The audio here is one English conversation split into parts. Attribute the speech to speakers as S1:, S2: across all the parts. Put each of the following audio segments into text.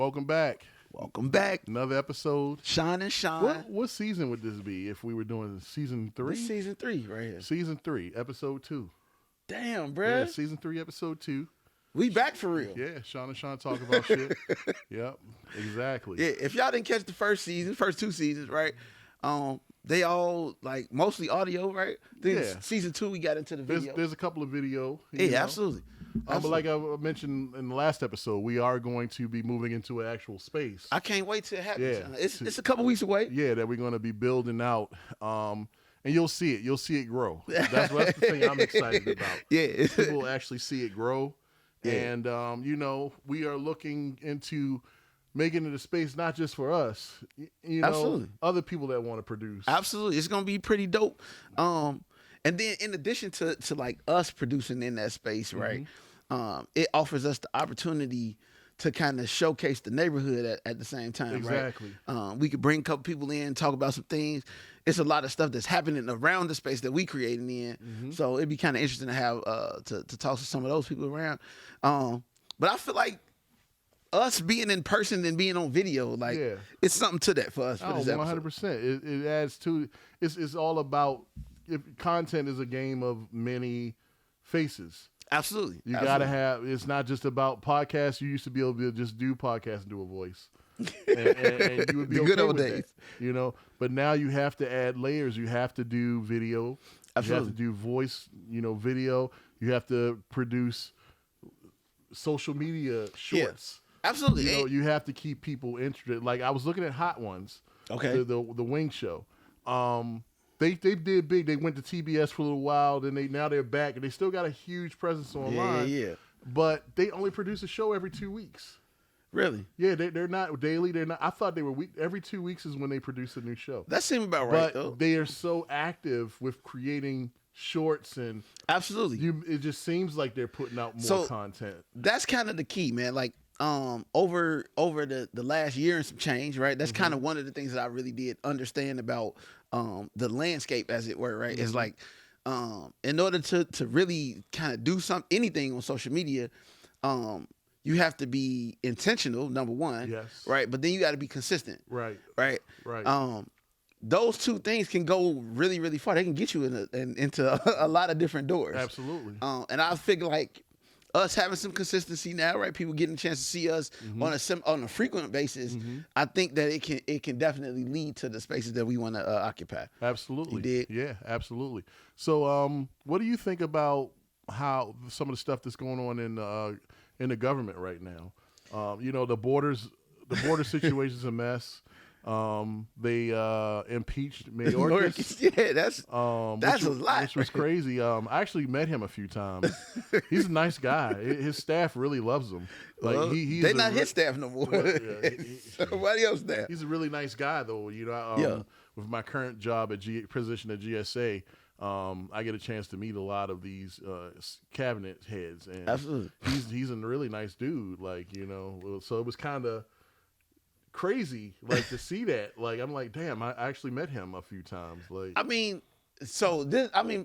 S1: welcome back.
S2: Welcome back.
S1: Another episode.
S2: Shine and shine.
S1: What season would this be if we were doing season 3?
S2: This season 3 right here.
S1: Season 3, episode 2.
S2: Damn, bruh.
S1: Yeah, season 3, episode 2.
S2: We back for real.
S1: Yeah, Sean and Sean talk about shit. Yep, exactly.
S2: Yeah, if y'all didn't catch the first 2 seasons, right? They all like mostly audio, right? Then
S1: Yeah.
S2: Season 2, we got into the video.
S1: There's a couple of video.
S2: Yeah,
S1: know.
S2: absolutely.
S1: But like I mentioned in the last episode, we are going to be moving into an actual space.
S2: I can't wait till it happens.
S1: Yeah.
S2: It's a couple weeks away.
S1: Yeah, that we're going to be building out. And you'll see it. You'll see it grow. That's the thing I'm excited about.
S2: Yeah.
S1: People will actually see it grow.
S2: Yeah.
S1: And, we are looking into making it a space not just for us,
S2: Absolutely.
S1: Other people that want to produce.
S2: Absolutely. It's going to be pretty dope. And then in addition to like us producing in that space, right? It offers us the opportunity to kind of showcase the neighborhood at the same time,
S1: Exactly.
S2: right? We could bring a couple people in, talk about some things. It's a lot of stuff that's happening around the space that we creating in. So it'd be kind of interesting to have to talk to some of those people around. But I feel like us being in person and being on video, like it's something to that for us. For this episode.
S1: 100%. It adds to. It's all about. If content is a game of many faces.
S2: Absolutely.
S1: You got to have, it's not just about podcasts. You used to be able to just do podcasts and do a voice. And you would be
S2: the
S1: okay
S2: good old
S1: with
S2: days.
S1: that, But now you have to add layers. You have to do video.
S2: Absolutely.
S1: You have to do voice, video. You have to produce social media shorts.
S2: Yeah. Absolutely.
S1: You have to keep people interested. Like I was looking at Hot Ones.
S2: Okay.
S1: The Wing Show. They did big. They went to TBS for a little while, then now they're back, and they still got a huge presence online.
S2: Yeah.
S1: But they only produce a show every 2 weeks.
S2: Really?
S1: Yeah, they're not daily. They're not. I thought they were every 2 weeks is when they produce a new show.
S2: That seems about right,
S1: but
S2: though.
S1: They are so active with creating shorts and
S2: absolutely.
S1: It just seems like they're putting out more content.
S2: That's kind of the key, man. Like over the last year and some change, right? That's kind of one of the things that I really did understand about the landscape, as it were, right? It's like in order to really kind of do anything on social media, you have to be intentional, number one,
S1: yes,
S2: right? But then you got to be consistent,
S1: right.
S2: Those two things can go really, really far. They can get you into a lot of different doors.
S1: Absolutely.
S2: And I figure like us having some consistency now, right? People getting a chance to see us on a frequent basis. I think that it can definitely lead to the spaces that we want to occupy.
S1: Absolutely.
S2: You did?
S1: Yeah, absolutely. So, what do you think about how some of the stuff that's going on in the government right now? The border situation's a mess. They impeached Mayorkas.
S2: Yeah, that's a lot.
S1: Which was crazy. I actually met him a few times. He's a nice guy. His staff really loves him. Like
S2: well, they're not his staff no more. Somebody else's staff.
S1: He's a really nice guy, though. With my current job position at GSA, I get a chance to meet a lot of these cabinet heads, and
S2: absolutely,
S1: he's a really nice dude. Like so it was kind of crazy, like to see that. Like I'm like, damn, I actually met him a few times. Like,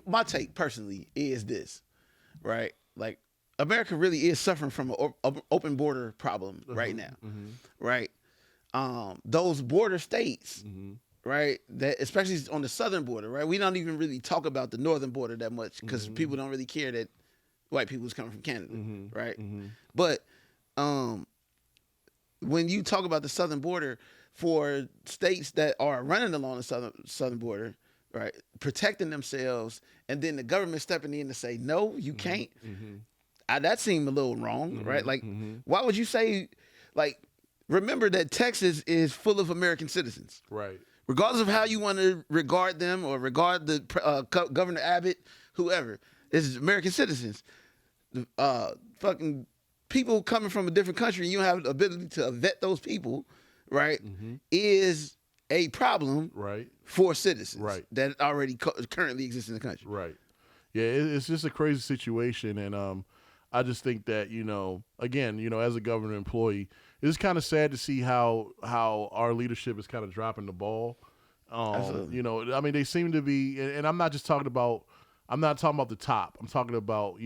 S2: my take personally is this, right? Like, America really is suffering from an open border problem right now, right? Those border states, right? That especially on the southern border, right? We don't even really talk about the northern border that much because people don't really care that white people is coming from Canada, right? But when you talk about the southern border, for states that are running along the southern border, right, protecting themselves, and then the government stepping in to say, no, you can't, that seemed a little wrong, right? Like, why would you say, like, remember that Texas is full of American citizens.
S1: Right.
S2: Regardless of how you want to regard them or regard the Governor Abbott, whoever, it's American citizens. Fucking people coming from a different country, and you have the ability to vet those people, right, is a problem for citizens that already currently exist in the country.
S1: Right. Yeah, it's just a crazy situation, and I just think that, again, as a government employee, it's kind of sad to see how our leadership is kind of dropping the ball. They seem to be, and I'm not talking about the top. I'm talking about,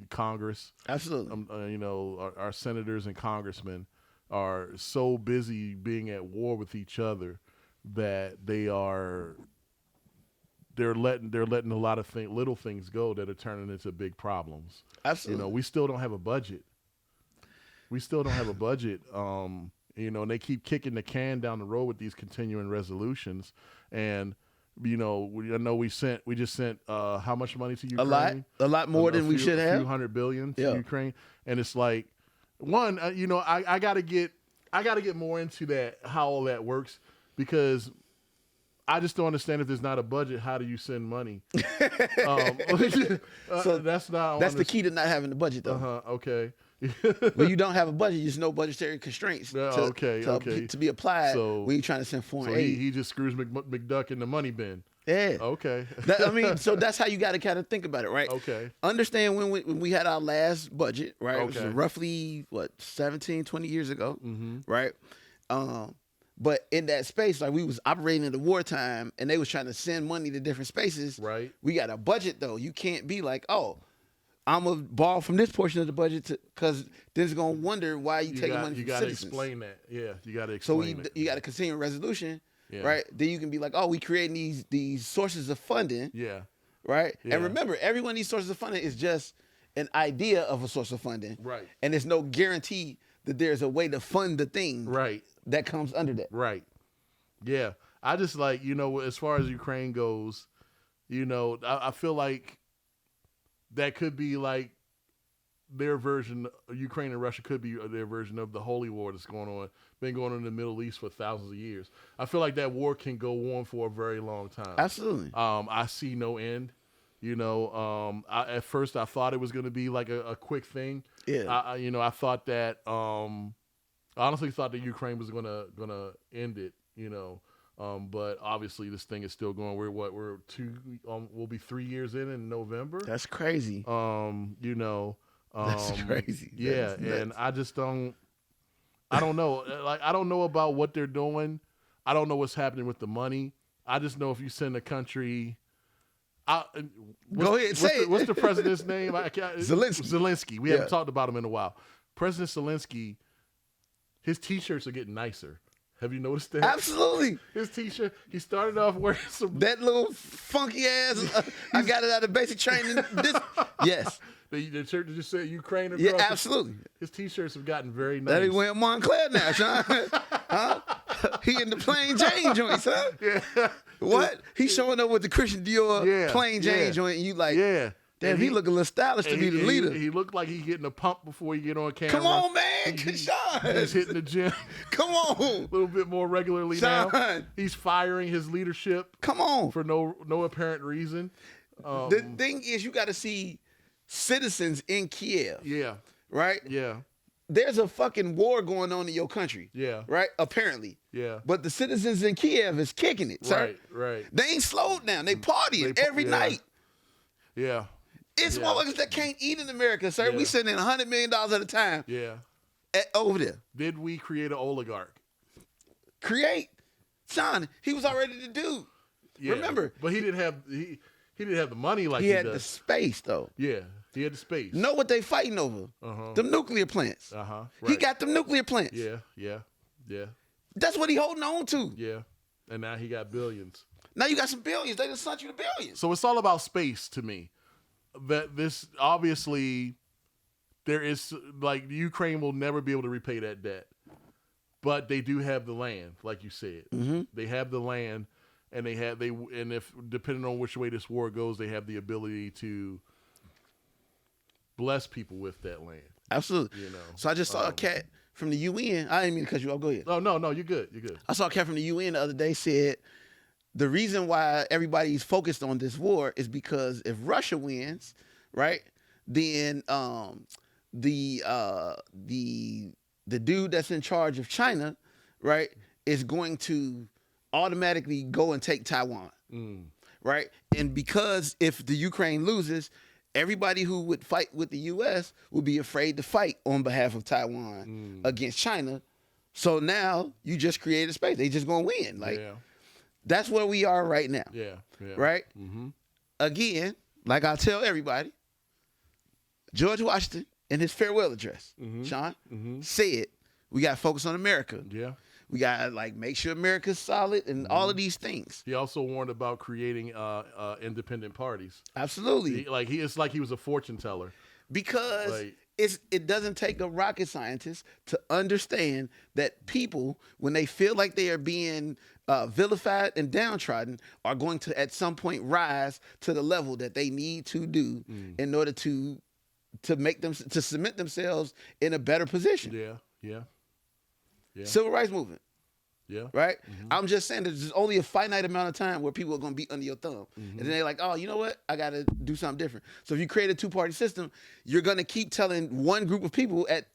S1: Congress.
S2: Absolutely.
S1: Our senators and congressmen. are so busy being at war with each other that they're letting a lot of little things go that are turning into big problems.
S2: Absolutely.
S1: You know, we still don't have a budget. We still don't have a budget. You know, and they keep kicking the can down the road with these continuing resolutions. And you know, I know we just sent how much money to Ukraine?
S2: A lot more than we should have.
S1: A few $100 billion to Ukraine, and it's like you know, I gotta get more into that, how all that works, because I just don't understand, if there's not a budget, how do you send money?
S2: So
S1: that's
S2: the key to not having the budget, though.
S1: Okay.
S2: When you don't have a budget, there's no budgetary constraints to be applied when you're trying to send foreign aid.
S1: He just screws McDuck in the money bin.
S2: Yeah.
S1: Okay.
S2: I mean, so that's how you got to kind of think about it, right?
S1: Okay.
S2: Understand when we had our last budget, right?
S1: Okay.
S2: It was roughly, 17, 20 years ago,
S1: Mm-hmm.
S2: right? But in that space, like, we was operating in the wartime, and they was trying to send money to different spaces.
S1: Right.
S2: We got a budget, though. You can't be like, oh, I'm going to borrow from this portion of the budget, because then it's going to wonder why you taking money from citizens.
S1: You got to explain that. Yeah, you got to explain
S2: So
S1: it.
S2: you got a continuing resolution,
S1: Yeah.
S2: right? Then you can be like, oh, we creating these sources of funding.
S1: Yeah.
S2: Right?
S1: Yeah.
S2: And remember, every one of these sources of funding is just an idea of a source of funding.
S1: Right.
S2: And there's no guarantee that there's a way to fund the thing
S1: Right.
S2: that comes under that.
S1: Right. Yeah. I just, like, you know, as far as Ukraine goes, you know, I feel like that could be like their version. Ukraine and Russia could be their version of the holy war that's been going on in the Middle East for thousands of years. I feel like that war can go on for a very long time.
S2: Absolutely.
S1: I see no end. You know, at first I thought it was going to be like a quick thing.
S2: Yeah.
S1: I thought that, I honestly thought that Ukraine was gonna end it. You know, but obviously this thing is still going. We'll be 3 years in November.
S2: That's crazy.
S1: You know,
S2: That's crazy.
S1: Yeah, and I don't know. Like, I don't know about what they're doing. I don't know what's happening with the money. I just know if you send a country.
S2: Go ahead, say it.
S1: What's the president's name?
S2: Zelensky.
S1: We haven't talked about him in a while. President Zelensky, his T-shirts are getting nicer. Have you noticed that?
S2: Absolutely.
S1: His T-shirt, he started off wearing
S2: that little funky ass. I got it out of basic training. Yes.
S1: The shirt that just said Ukraine across.
S2: Yeah, absolutely.
S1: His T-shirts have gotten very nice.
S2: That he wearing Montclair now, Sean. Huh? He in the plain Jane joints, huh?
S1: Yeah.
S2: What? He's showing up with the Christian Dior plain Jane joint, and you like, damn, he look a little stylish to be the leader.
S1: He looked like he getting a pump before he get on camera.
S2: Come on, man. Sean.
S1: He's hitting the gym.
S2: Come on.
S1: A little bit more regularly
S2: Sean.
S1: now. He's firing his leadership.
S2: Come on.
S1: For no apparent reason.
S2: The thing is, you got to see citizens in Kiev.
S1: Yeah.
S2: Right?
S1: Yeah.
S2: There's a fucking war going on in your country.
S1: Yeah.
S2: Right? Apparently.
S1: Yeah.
S2: But the citizens in Kiev is kicking it, sir.
S1: Right.
S2: They ain't slowed down. They partying every night.
S1: Yeah.
S2: It's motherfuckers that can't eat in America, sir.
S1: Yeah.
S2: We sending $100 million at a time.
S1: Yeah.
S2: Over there.
S1: Did we create an oligarch?
S2: Create? Sean, he was already the dude.
S1: Yeah.
S2: Remember.
S1: But he didn't have the money like he
S2: had
S1: does.
S2: the space, though.
S1: Yeah. He had the space.
S2: Know what they fighting over? Them nuclear plants.
S1: Right.
S2: He got them nuclear plants.
S1: Yeah.
S2: That's what he holding on to.
S1: Yeah. And now he got billions.
S2: Now you got some billions. They just sent you the billions.
S1: So it's all about space to me. That this, obviously, there is, like, Ukraine will never be able to repay that debt. But they do have the land, like you said.
S2: Mm-hmm.
S1: They have the land, and and if, depending on which way this war goes, they have the ability to bless people with that land.
S2: Absolutely.
S1: You know.
S2: So I just saw a cat from the UN. I didn't mean to cut you off. Go ahead.
S1: Oh, no, you're good. You're good.
S2: I saw a cat from the UN the other day said the reason why everybody's focused on this war is because if Russia wins, right, then the dude that's in charge of China, right, is going to automatically go and take Taiwan, right? And because if the Ukraine loses, everybody who would fight with the U.S. would be afraid to fight on behalf of Taiwan against China. So now you just create a space. They just gonna win. Like that's where we are right now.
S1: Yeah.
S2: Right?
S1: Mm-hmm.
S2: Again, like I tell everybody, George Washington in his farewell address, Sean, said, We got to focus on America.
S1: Yeah.
S2: We got to like make sure America's solid and all of these things.
S1: He also warned about creating independent parties.
S2: Absolutely.
S1: It's like he was a fortune teller.
S2: Because
S1: Like-
S2: it doesn't take a rocket scientist to understand that people, when they feel like they are being vilified and downtrodden, are going to at some point rise to the level that they need to do in order to make them to cement themselves in a better position.
S1: Yeah.
S2: Civil rights movement.
S1: Yeah.
S2: Right? I'm just saying that there's only a finite amount of time where people are going to be under your thumb. And then they're like, oh, you know what? I got to do something different. So if you create a two-party system, you're going to keep telling one group of people at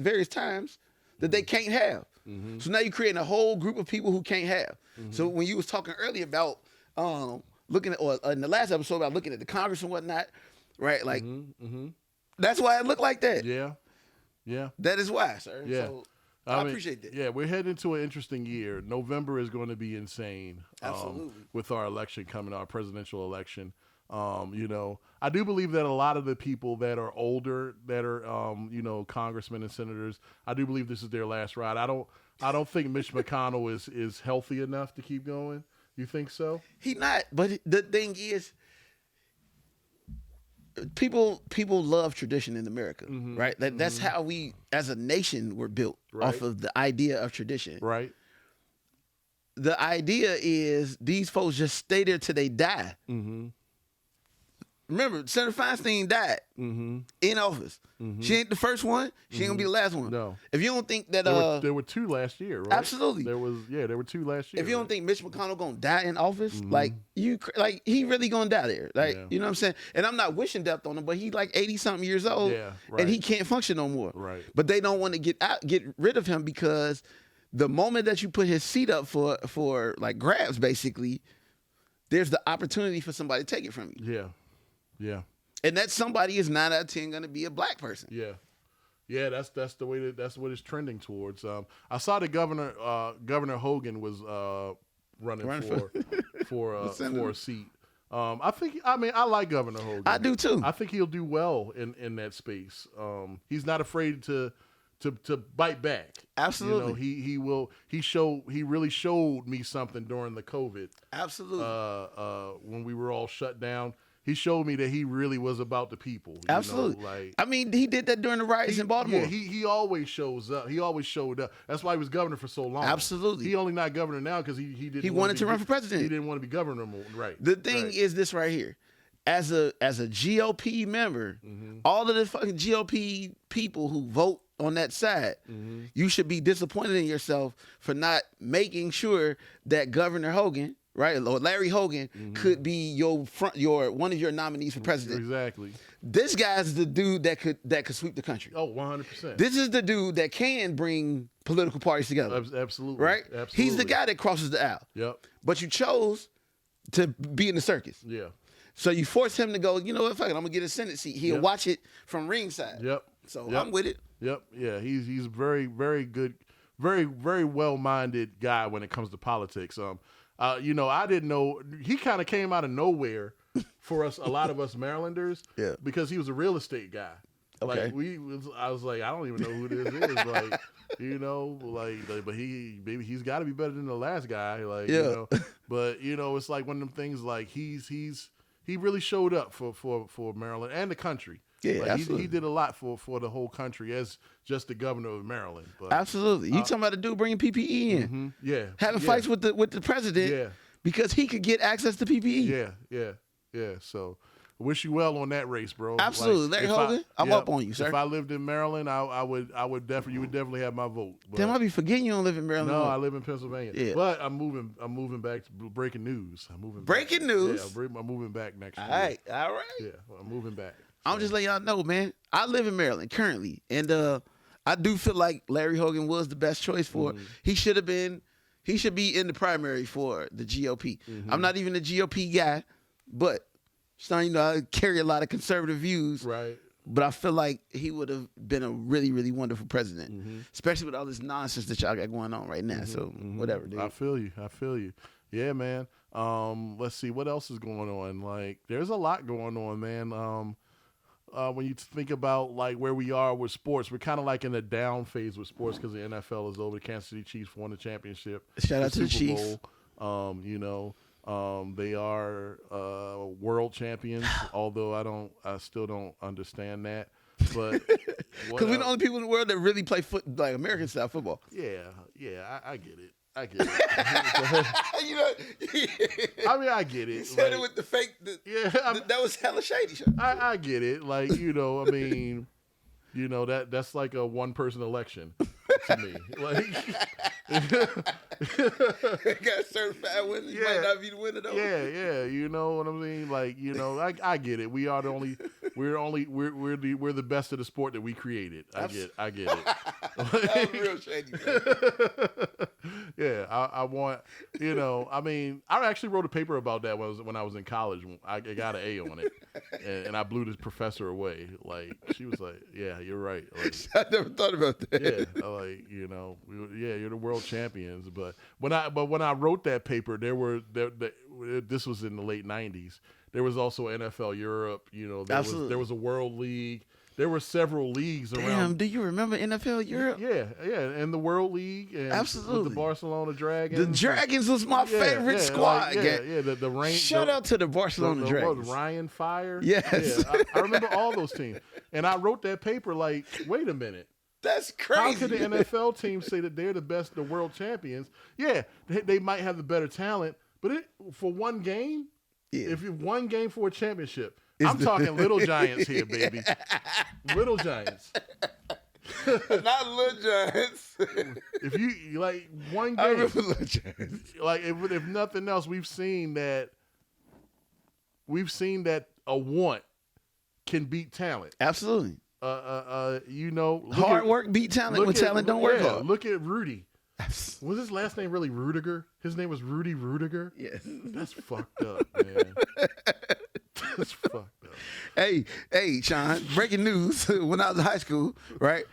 S2: various times that they can't have. So now you're creating a whole group of people who can't have. So when you was talking earlier about looking at, or in the last episode about looking at the Congress and whatnot, right? Like, that's why it looked like that.
S1: Yeah.
S2: That is why, sir.
S1: Yeah.
S2: So I appreciate that.
S1: Yeah, we're heading into an interesting year. November is going to be insane.
S2: Absolutely.
S1: With our election coming, our presidential election. I do believe that a lot of the people that are older, that are, congressmen and senators, I do believe this is their last ride. I don't think Mitch McConnell is healthy enough to keep going. You think so?
S2: He not. But the thing is, people love tradition in America, right? That's how we, as a nation, were built off of the idea of tradition.
S1: Right.
S2: The idea is these folks just stay there till they die. Remember, Senator Feinstein died in office. She ain't the first one. She ain't gonna be the last one.
S1: No.
S2: If you don't think that
S1: there were two last year, right?
S2: Absolutely.
S1: There were two last year.
S2: If you don't think Mitch McConnell gonna die in office, like he really gonna die there. Like, you know what I'm saying? And I'm not wishing death on him, but he like 80-something years old, and he can't function no more.
S1: Right.
S2: But they don't want to get rid of him because the moment that you put his seat up for like grabs, basically, there's the opportunity for somebody to take it from you.
S1: Yeah.
S2: And that somebody is 9 out of 10 going to be a black person.
S1: Yeah. That's the way that's what it's trending towards. I saw that Governor Hogan was running for a seat. I like Governor Hogan.
S2: I do too.
S1: I think he'll do well in that space. He's not afraid to bite back.
S2: Absolutely.
S1: He will. He really showed me something during the COVID.
S2: Absolutely.
S1: When we were all shut down. He showed me that he really was about the people.
S2: Absolutely. He did that during the riots in Baltimore.
S1: Yeah, he always shows up. He always showed up. That's why he was governor for so long.
S2: Absolutely.
S1: He only not governor now because he didn't.
S2: He wanted to run for president.
S1: He didn't want to be governor more. Right.
S2: The thing is this right here. As a GOP member, all of the fucking GOP people who vote on that side, you should be disappointed in yourself for not making sure that Governor Hogan, right, or Larry Hogan, could be one of your nominees for president.
S1: Exactly.
S2: This guy's the dude that could sweep the country.
S1: Oh, 100%.
S2: This is the dude that can bring political parties together.
S1: Absolutely.
S2: Right?
S1: Absolutely.
S2: He's the guy that crosses the aisle.
S1: Yep.
S2: But you chose to be in the circus.
S1: Yeah.
S2: So you force him to go, you know what, fuck it, I'm going to get a Senate seat. He'll watch it from ringside.
S1: Yep.
S2: So I'm with it.
S1: Yep. Yeah. He's a very, very good, very, very well-minded guy when it comes to politics. I didn't know, he kind of came out of nowhere for us, a lot of us Marylanders, because he was a real estate guy.
S2: Okay.
S1: Like I was like, I don't even know who this is. Like, but he's got to be better than the last guy. But it's like one of them things. Like he really showed up for Maryland and the country.
S2: Yeah, absolutely.
S1: He did a lot for the whole country as just the governor of Maryland. But,
S2: absolutely. You talking about the dude bringing PPE in?
S1: Yeah.
S2: Having fights with the president because he could get access to PPE.
S1: Yeah. So I wish you well on that race, bro.
S2: Absolutely. Larry Hogan, I'm up on you, sir.
S1: If I lived in Maryland, I would definitely, you would definitely have my vote. But,
S2: damn, I be forgetting you don't live in Maryland.
S1: No, I live in Pennsylvania.
S2: Yeah.
S1: But I'm moving back to breaking news.
S2: Breaking news?
S1: Yeah, I'm moving back next year.
S2: All right.
S1: Yeah, I'm moving back.
S2: I'm just letting y'all know, man. I live in Maryland currently, and I do feel like Larry Hogan was the best choice for. He should be in the primary for the GOP. I'm not even a GOP guy, but I carry a lot of conservative views.
S1: Right.
S2: But I feel like he would have been a really, really wonderful president, especially with all this nonsense that y'all got going on right now. So whatever, dude.
S1: I feel you. Yeah, man. Let's see what else is going on. Like, there's a lot going on, man. when you think about like where we are with sports, we're kind of like in the down phase with sports because the NFL is over. The Kansas City Chiefs won the championship.
S2: Shout out to the
S1: Super
S2: Chiefs.
S1: Bowl. They are world champions. Although I still don't understand that. But
S2: Because we're the only people in the world that really play like American style football.
S1: Yeah, I get it. I get it.
S2: You know,
S1: I mean, I get it.
S2: you said it with the fake. That was hella shady.
S1: I get it. Like, I mean, that's like a one person election to me. Like,
S2: got certified winners. You might not be the winner though.
S1: Yeah. You know what I mean? Like, I get it. We are the only. We're the best of the sport that we created. I get it.
S2: That was real shady.
S1: Yeah, I want, I mean, I actually wrote a paper about that when I was in college. I got an A on it, and I blew this professor away. Like, she was like, "Yeah, you're right." Like,
S2: I never thought about that.
S1: Yeah, like, you're the world champions. But when I wrote that paper, this was in the late '90s. There was also NFL Europe. There was a World League. There were several leagues around.
S2: Damn, do you remember NFL Europe?
S1: Yeah, and the World League, and
S2: absolutely,
S1: with the Barcelona Dragons.
S2: The Dragons was my favorite squad.
S1: The rain.
S2: Shout out to the Barcelona Dragons.
S1: Ryan Fire.
S2: Yes,
S1: yeah, I remember all those teams, and I wrote that paper. Like, wait a minute,
S2: that's crazy.
S1: How could the NFL team say that they're the best, the world champions? Yeah, they might have the better talent, but for one game, if you one game for a championship. I'm talking Little Giants here, baby. Little Giants.
S2: Not Little Giants.
S1: If you like one game,
S2: I remember Little Giants.
S1: Like if nothing else, we've seen that a want can beat talent.
S2: Absolutely.
S1: Hard
S2: work beat talent when talent don't work hard.
S1: Look at Rudy. Was his last name really Rudiger? His name was Rudy Rudiger?
S2: Yes.
S1: That's fucked up, man. That's fucked up.
S2: Hey, Sean, breaking news. When I was in high school, right?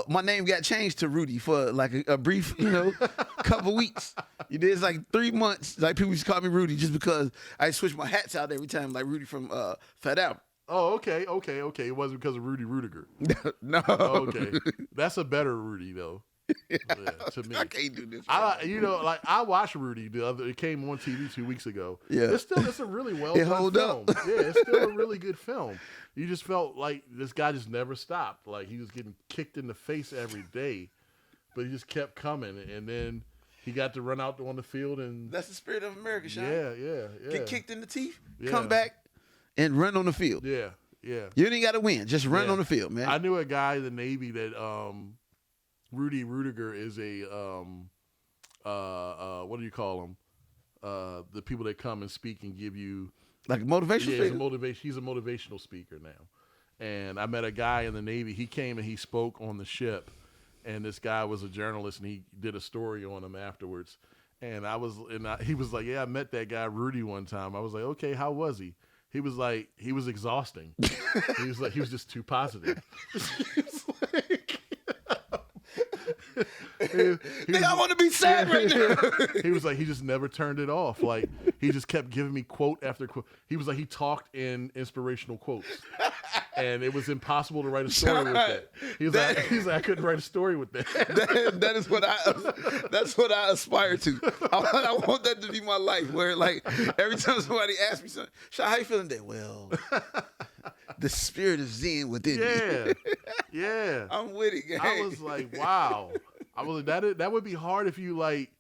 S2: My name got changed to Rudy for like a brief, couple weeks. It's like 3 months. Like people used to call me Rudy just because I switched my hats out every time, like Rudy from Fat Albert.
S1: Oh, okay. It wasn't because of Rudy Rudiger.
S2: No.
S1: Oh, okay. That's a better Rudy though. Yeah, to me.
S2: I can't do this.
S1: I watched Rudy it came on TV 2 weeks ago.
S2: Yeah.
S1: It's a really well done film. Yeah, it's still a really good film. You just felt like this guy just never stopped. Like he was getting kicked in the face every day, but he just kept coming, and then he got to run out on the field, and
S2: that's the spirit of America, Sean.
S1: Yeah.
S2: Get kicked in the teeth, come back, and run on the field.
S1: Yeah.
S2: You ain't got to win, just run on the field, man.
S1: I knew a guy in the Navy that Rudy Rudiger is a what do you call them? The people that come and speak and give you
S2: like a motivational
S1: speaker. He's a motivational speaker now. And I met a guy in the Navy. He came and he spoke on the ship, and this guy was a journalist, and he did a story on him afterwards. And he was like, "Yeah, I met that guy Rudy one time." I was like, "Okay, how was he?" He was like, he was exhausting. He was like, he was just too positive.
S2: I want to be sad right now.
S1: He was like, he just never turned it off. Like, he just kept giving me quote after quote. He was like, he talked in inspirational quotes, and it was impossible to write a story with that. He's like, I couldn't write a story with that.
S2: That's what I aspire to. I want that to be my life. Where like every time somebody asks me something, Sean, how you feeling today? Well, the spirit of Zen within me.
S1: Yeah.
S2: I'm with it, gang.
S1: I was like, wow. I was like, that would be hard if you like.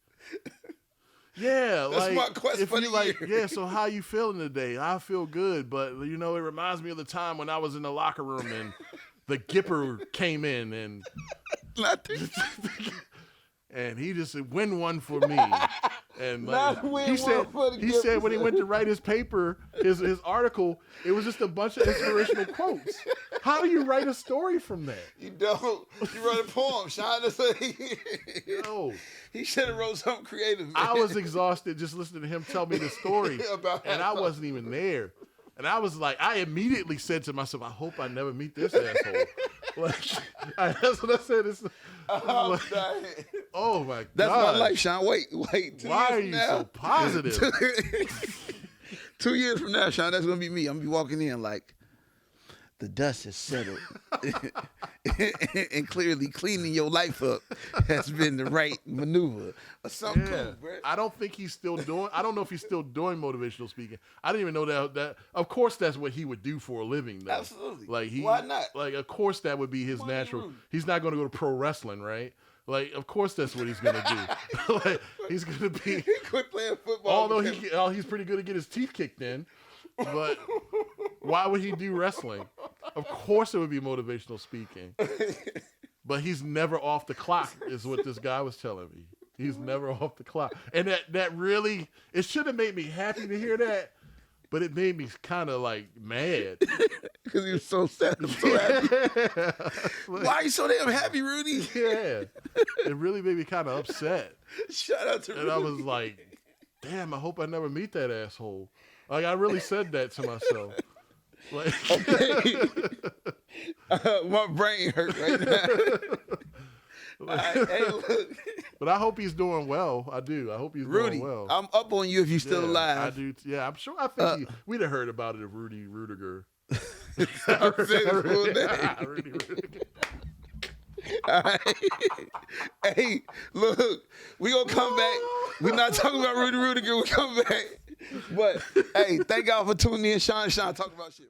S1: Yeah,
S2: that's
S1: like
S2: my quest
S1: if
S2: for
S1: you
S2: the
S1: like,
S2: year.
S1: yeah. So how you feeling today? I feel good, but it reminds me of the time when I was in the locker room and the Gipper came in and and he just said, "Win one for me." And like, he said when he went to write his paper, his article, it was just a bunch of inspirational quotes. How do you write a story from that?
S2: You don't. You write a poem, Sean.
S1: No.
S2: He should have wrote something creative. Man.
S1: I was exhausted just listening to him tell me the story, and I wasn't even there. And I was like, I immediately said to myself, I hope I never meet this asshole. That's what I said. Oh my God.
S2: That's my life, Sean. Wait.
S1: Why are you so positive?
S2: 2 years from now, Sean, that's going to be me. I'm going to be walking in like, the dust has settled. And clearly cleaning your life up has been the right maneuver. Or something cool, bro.
S1: I don't think he's still doing. I don't know if he's still doing motivational speaking. I didn't even know that. Of course, that's what he would do for a living, though.
S2: Absolutely.
S1: Like
S2: why not?
S1: Like, of course, that would be his natural. He's not going to go to pro wrestling, right? Like, of course, that's what he's going to do. Like, he's going to be.
S2: He quit playing football.
S1: Although he's pretty good to get his teeth kicked in, but why would he do wrestling? Of course, it would be motivational speaking. But he's never off the clock, is what this guy was telling me. He's never off the clock. And that really, it should have made me happy to hear that, but it made me kind of like mad.
S2: Because he was so sad. I'm so happy. Why are you so damn happy, Rudy?
S1: Yeah. It really made me kind of upset.
S2: Shout out to Rudy.
S1: And I was like, damn, I hope I never meet that asshole. Like, I really said that to myself. Like,
S2: okay. My brain hurt right now. Hey, look.
S1: But I hope he's doing well. I do. I hope he's
S2: Rudy,
S1: doing well.
S2: I'm up on you if you're still alive.
S1: I do. Yeah, I'm sure. I think we'd have heard about it if Rudy Rudiger.
S2: I'm saying his full name.
S1: Rudy Rudiger.
S2: All right. Hey, look, we gonna come back. We're not talking about Rudy Rudiger. We come back. But hey, thank y'all for tuning in. Sean talking about shit.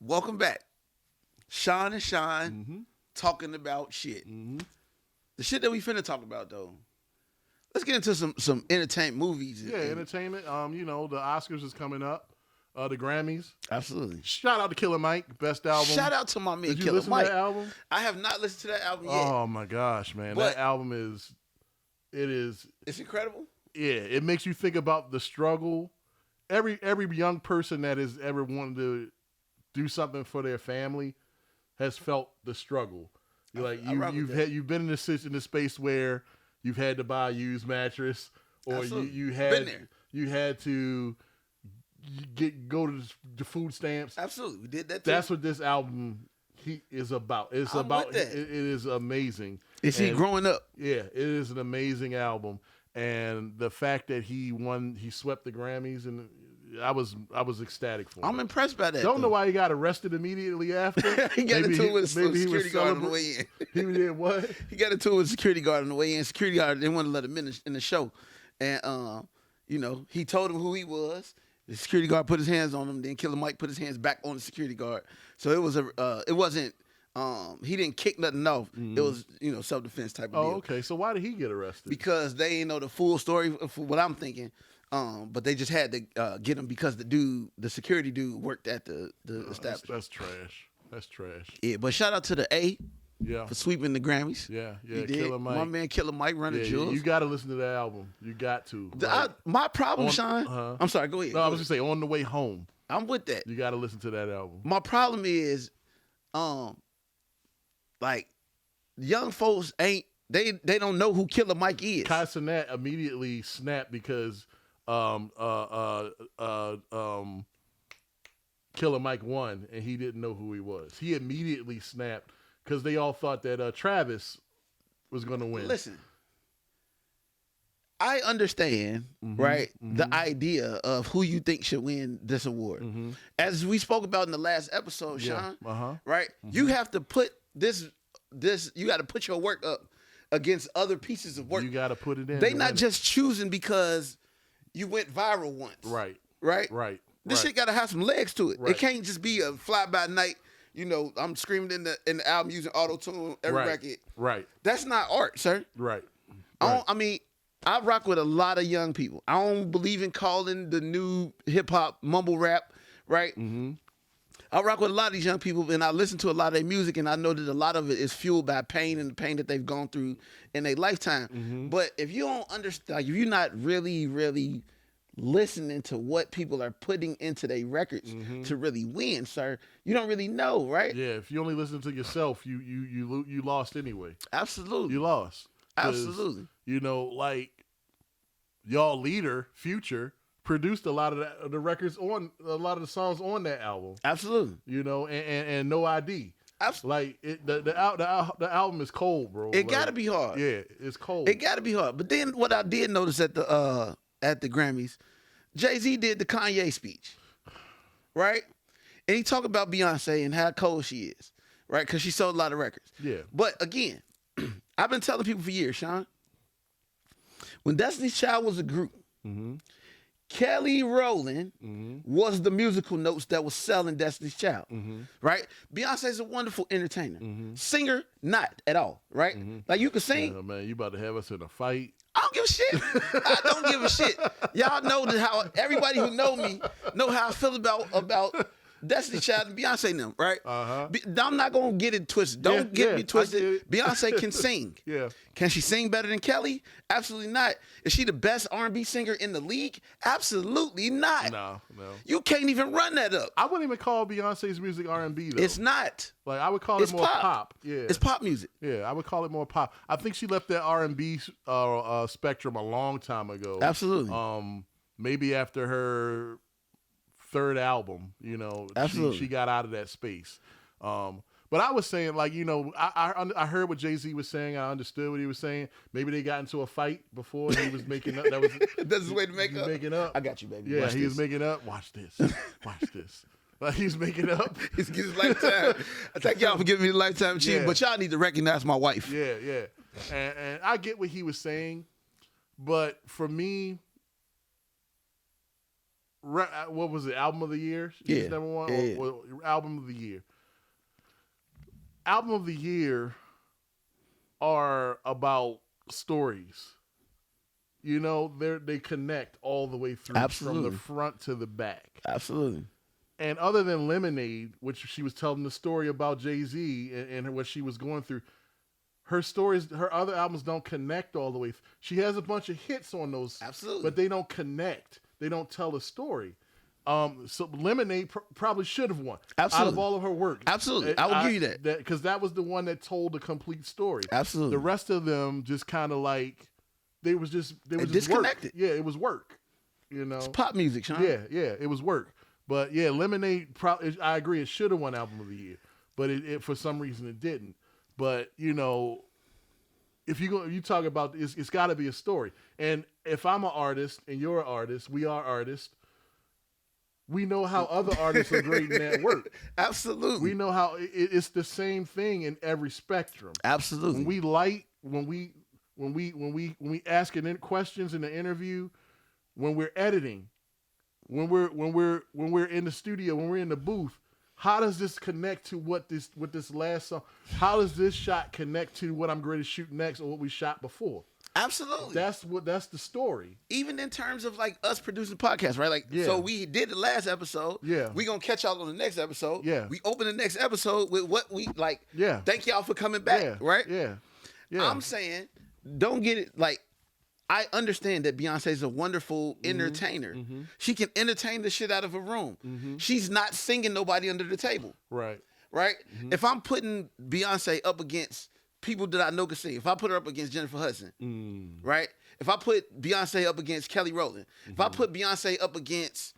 S2: Welcome back. Sean talking about shit.
S1: Mm-hmm.
S2: The shit that we finna talk about though. Let's get into some entertainment movies.
S1: Yeah, entertainment. You know, the Oscars is coming up. The Grammys.
S2: Absolutely.
S1: Shout out to Killer Mike, best album.
S2: Shout out to my man
S1: Did you
S2: Killer
S1: listen
S2: Mike.
S1: to that album?
S2: I have not listened to that album yet.
S1: Oh my gosh, man.
S2: But
S1: that album is
S2: it's incredible.
S1: Yeah, it makes you think about the struggle. Every young person that has ever wanted to do something for their family has felt the struggle. You've been in this space where you've had to buy a used mattress, or you had to go to the food stamps.
S2: Absolutely, we did that too.
S1: That's what this album is about. It's about it is amazing.
S2: Is he growing up?
S1: Yeah, it is an amazing album, and the fact that he swept the Grammys, and I was ecstatic for him.
S2: I'm impressed by that.
S1: Don't know why he got arrested immediately after.
S2: He got into it with a security guard on the way in.
S1: He did what?
S2: He got into it with a security guard on the way in. Security guard didn't want to let him in the show, and he told him who he was. The security guard put his hands on him. Then Killer Mike put his hands back on the security guard. So it wasn't. He didn't kick nothing off. It was self-defense type of deal.
S1: Oh, okay. So why did he get arrested?
S2: Because they didn't know the full story for what I'm thinking. But they just had to get him because the security dude worked at the establishment.
S1: That's trash. That's trash.
S2: Yeah, but shout out to the A.
S1: Yeah.
S2: For sweeping the Grammys.
S1: Yeah.
S2: He did.
S1: Killer Mike.
S2: My man Killer Mike running jewels.
S1: You got to listen to that album. You got to.
S2: My problem, Sean. I'm sorry. Go ahead.
S1: No, I was just saying, on the way home.
S2: I'm with that.
S1: You got to listen to that album.
S2: My problem is, like, young folks they don't know who Killer Mike is.
S1: Kai Cenat immediately snapped because Killer Mike won, and he didn't know who he was. He immediately snapped because they all thought that Travis was going to win.
S2: Listen, I understand, right, the idea of who you think should win this award. As we spoke about in the last episode, Sean, right? You have to put this. You got to put your work up against other pieces of work.
S1: You got to put it in.
S2: They not just choosing because you went viral once.
S1: Right.
S2: This shit got to have some legs to it. Right. It can't just be a fly by night. I'm screaming in the album using auto tune every record.
S1: Right.
S2: That's not art, sir.
S1: Right.
S2: I rock with a lot of young people. I don't believe in calling the new hip hop mumble rap, right? I rock with a lot of these young people, and I listen to a lot of their music, and I know that a lot of it is fueled by pain and the pain that they've gone through in their lifetime. But if you don't understand, if you're not really, really listening to what people are putting into their records to really win, sir, you don't really know, right?
S1: Yeah, if you only listen to yourself, you lost anyway.
S2: Absolutely.
S1: You lost.
S2: Absolutely.
S1: Like y'all leader, Future, produced a lot of the records on a lot of the songs on that album.
S2: Absolutely.
S1: You know, and No ID.
S2: Absolutely.
S1: Like the album is cold, bro.
S2: It gotta be hard.
S1: Yeah, it's cold.
S2: It gotta be hard. But then what I did notice at the Grammys, Jay-Z did the Kanye speech, right? And he talked about Beyonce and how cold she is, right? Because she sold a lot of records.
S1: Yeah.
S2: But again, I've been telling people for years, Sean, when Destiny's Child was a group, Kelly Rowland was the musical notes that was selling Destiny's Child, right? Beyonce's a wonderful entertainer. Singer, not at all, right? Like you can sing.
S1: Yeah, man, you about to have us in a fight.
S2: I don't give a shit. I don't give a shit. Y'all know that how everybody who know me know how I feel about Destiny's Child and Beyonce and them, right? I'm not gonna get it twisted. Don't get me twisted. Beyonce can sing.
S1: Yeah.
S2: Can she sing better than Kelly? Absolutely not. Is she the best R&B singer in the league? Absolutely not.
S1: No.
S2: You can't even run that up.
S1: I wouldn't even call Beyonce's music R&B though.
S2: It's not.
S1: Like I would call it more pop. Yeah.
S2: It's pop music.
S1: Yeah, I would call it more pop. I think she left that R&B spectrum a long time ago.
S2: Absolutely.
S1: Maybe after her third album, you know, she got out of that space. But I was saying, like, you know, I heard what Jay-Z was saying. I understood what he was saying. Maybe they got into a fight before and he was making up.
S2: That's his way to make up.
S1: Making up.
S2: I got you, baby.
S1: Yeah, he was making up. Watch this. Like he's making up.
S2: He's getting his lifetime. I thank y'all for giving me the lifetime achievement, but y'all need to recognize my wife.
S1: Yeah. And I get what he was saying, but for me, what was it? Album of the year?
S2: Yeah.
S1: Number one?
S2: Yeah.
S1: Or album of the year. Album of the year are about stories. You know, they connect all the way through.
S2: Absolutely.
S1: From the front to the back.
S2: Absolutely.
S1: And other than Lemonade, which she was telling the story about Jay-Z and what she was going through, her stories, her other albums don't connect all the way. She has a bunch of hits on those.
S2: Absolutely.
S1: But they don't connect. They don't tell a story. So Lemonade probably should have won.
S2: Absolutely.
S1: Out of all of her work.
S2: Absolutely. I will give you that.
S1: Because that was the one that told the complete story.
S2: Absolutely.
S1: The rest of them just kind of like, they were just
S2: disconnected.
S1: Work. Yeah, it was work. You know?
S2: It's pop music, Sean.
S1: Yeah, it was work. But yeah, Lemonade, I agree, it should have won Album of the Year. But it for some reason it didn't. But, you know, if you talk about it's got to be a story. And if I'm an artist and you're an artist, we are artists. We know how other artists are great in that work.
S2: Absolutely.
S1: We know how it's the same thing in every spectrum.
S2: Absolutely.
S1: When we ask questions in the interview, when we're editing, when we're in the studio, when we're in the booth, how does this connect to what this last song? How does this shot connect to what I'm going to shoot next or what we shot before?
S2: Absolutely.
S1: That's the story.
S2: Even in terms of like us producing podcasts, right? Like, so we did the last episode.
S1: Yeah.
S2: We gonna catch y'all on the next episode.
S1: Yeah.
S2: We open the next episode with what we like.
S1: Yeah.
S2: Thank y'all for coming back. Right.
S1: Yeah.
S2: I'm saying, don't get it like. I understand that Beyonce's a wonderful entertainer. She can entertain the shit out of a room. She's not singing nobody under the table.
S1: Right.
S2: If I'm putting Beyonce up against people that I know can sing, if I put her up against Jennifer Hudson, right? If I put Beyonce up against Kelly Rowland, if I put Beyonce up against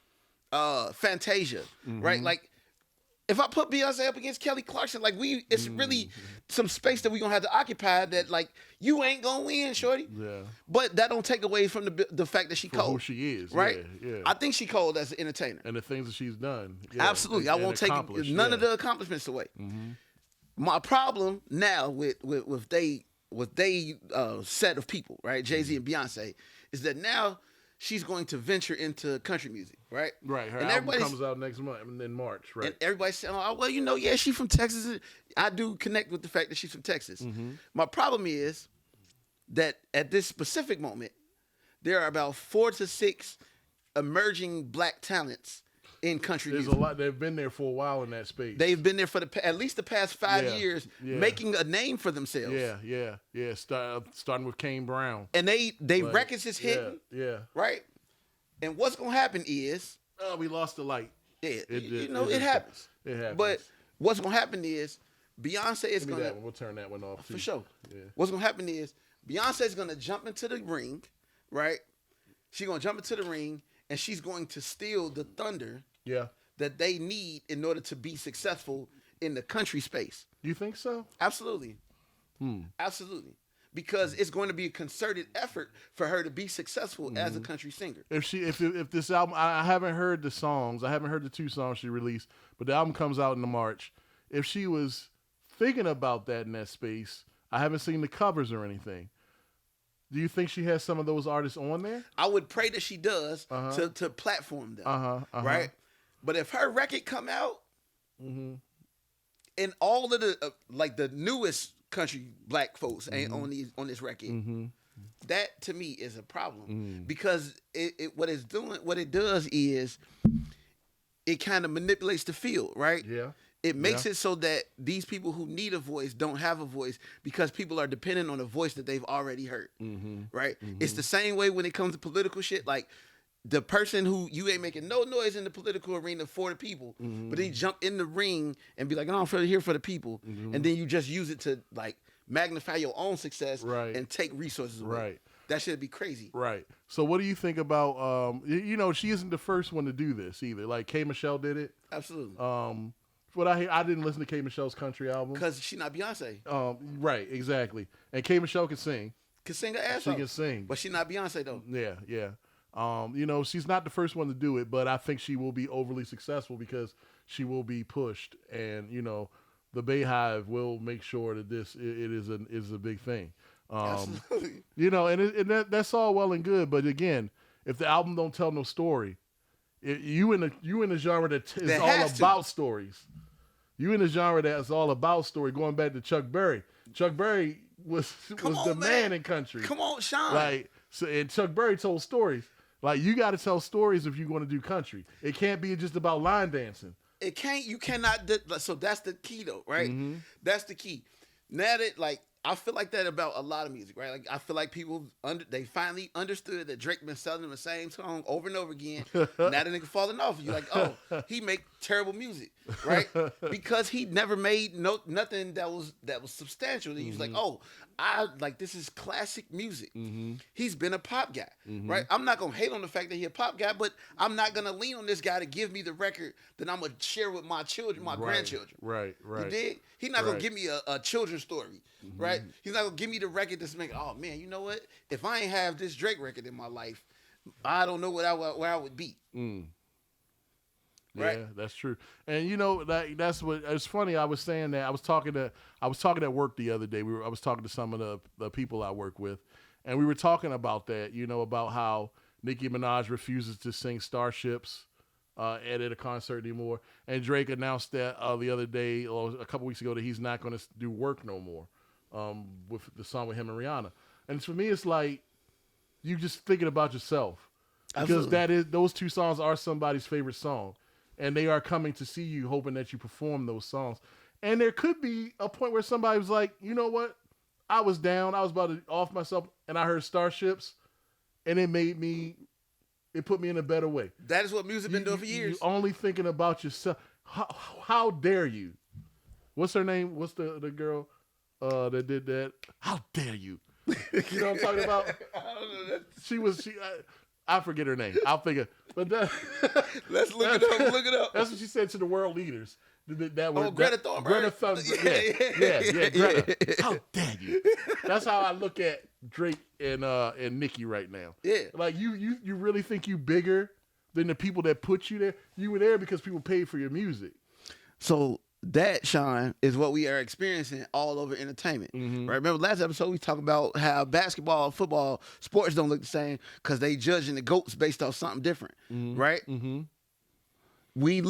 S2: Fantasia, right? Like, if I put Beyonce up against Kelly Clarkson, like it's really some space that we're gonna have to occupy that like you ain't gonna win, shorty. Yeah. But that don't take away from the fact that she cold.
S1: Who she is,
S2: right?
S1: Yeah.
S2: I think she cold as an entertainer.
S1: And the things that she's done. Yeah.
S2: Absolutely. I won't take none of the accomplishments away. My problem now with they set of people, right? Jay-Z and Beyonce, is that now she's going to venture into country music, right?
S1: Right. Her album comes out next month in March, right?
S2: And everybody's saying, "Oh, well, you know, yeah, she's from Texas." I do connect with the fact that she's from Texas. My problem is that at this specific moment, there are about 4 to 6 emerging black talents in country music.
S1: There's a lot. They've been there for a while in that space.
S2: They've been there for at least the past 5 years, making a name for themselves.
S1: Yeah. Starting with Kane Brown.
S2: And they records is hitting.
S1: Yeah.
S2: Right? And what's going to happen is...
S1: we lost the light.
S2: Yeah, it happens.
S1: It happens.
S2: But what's going to happen is Beyonce is going to...
S1: We'll turn that one off, too.
S2: For sure.
S1: Yeah.
S2: What's going to happen is Beyonce is going to jump into the ring, right? She's going to jump into the ring, and she's going to steal the thunder
S1: Yeah.
S2: that they need in order to be successful in the country space.
S1: You think so?
S2: Absolutely. Absolutely. Because it's going to be a concerted effort for her to be successful as a country singer.
S1: If this album, I haven't heard the songs. I haven't heard the 2 songs she released, but the album comes out in March. If she was thinking about that in that space, I haven't seen the covers or anything. Do you think she has some of those artists on there?
S2: I would pray that she does to platform them, right? But if her record come out, and all of the like the newest country black folks ain't on this record, that to me is a problem because what it does is it kind of manipulates the field, right?
S1: Yeah.
S2: It makes it so that these people who need a voice don't have a voice because people are dependent on a voice that they've already heard, right? It's the same way when it comes to political shit. Like the person who you ain't making no noise in the political arena for the people, but they jump in the ring and be like, "I'm here for the people," and then you just use it to like magnify your own success and take resources away.
S1: Right.
S2: That should be crazy.
S1: Right. So what do you think about? She isn't the first one to do this either. Like K. Michelle did it.
S2: Absolutely.
S1: What I didn't listen to K. Michelle's country album
S2: Because she's not Beyonce.
S1: Right, exactly. And K. Michelle can sing.
S2: Can sing her ass
S1: She
S2: off.
S1: can sing.
S2: But she's not Beyonce though.
S1: Yeah. She's not the first one to do it, but I think she will be overly successful because she will be pushed, and the Bayhive will make sure that this is a big thing.
S2: Absolutely.
S1: And that's all well and good, but again, if the album don't tell no story, you in the genre that is all about stories. You in the genre that's all about story. Going back to Chuck Berry. Chuck Berry was the man in country.
S2: Come on, Sean.
S1: Like and Chuck Berry told stories. Like you got to tell stories if you're going to do country. It can't be just about line dancing.
S2: It can't. You cannot. So that's the key, though, right? That's the key. Now that I feel like that about a lot of music, right? Like I feel like people they finally understood that Drake been selling them the same song over and over again. Now the nigga falling off. You like, oh, he make terrible music, right? Because he never made nothing that was substantial. And he's like, oh, I like this is classic music. He's been a pop guy, right? I'm not gonna hate on the fact that he a pop guy, but I'm not gonna lean on this guy to give me the record that I'm gonna share with my children, my grandchildren.
S1: Right.
S2: You dig? He's not gonna give me a children's story, right? He's not gonna give me the record that's making. Oh man, you know what? If I ain't have this Drake record in my life, I don't know where I would be. Right?
S1: Yeah, that's true. And that's what it's funny. I was saying that I was talking at work the other day. I was talking to some of the people I work with, and we were talking about that. About how Nicki Minaj refuses to sing Starships at a concert anymore, and Drake announced that the other day or a couple weeks ago that he's not going to do Work no more with the song with him and Rihanna. And for me, it's like you just thinking about yourself because those 2 songs are somebody's favorite song. And they are coming to see you, hoping that you perform those songs. And there could be a point where somebody was like, you know what? I was down. I was about to off myself, and I heard Starships, and it put me in a better way.
S2: That is what music been doing for years.
S1: You only thinking about yourself. How dare you? What's her name? What's the girl that did that? How dare you? You know what I'm talking about?
S2: I don't know.
S1: I forget her name. I'll figure. But
S2: let's look it up.
S1: That's what she said to the world leaders.
S2: Greta Thunberg.
S1: Greta Thunberg. Yeah, Greta. How dare you? That's how I look at Drake and Nicki right now.
S2: Yeah.
S1: Like you really think you bigger than the people that put you there? You were there because people paid for your music.
S2: So that, Sean, is what we are experiencing all over entertainment. Right? Remember last episode we talked about how basketball, football, sports don't look the same because they judging the GOATs based off something different. Right? We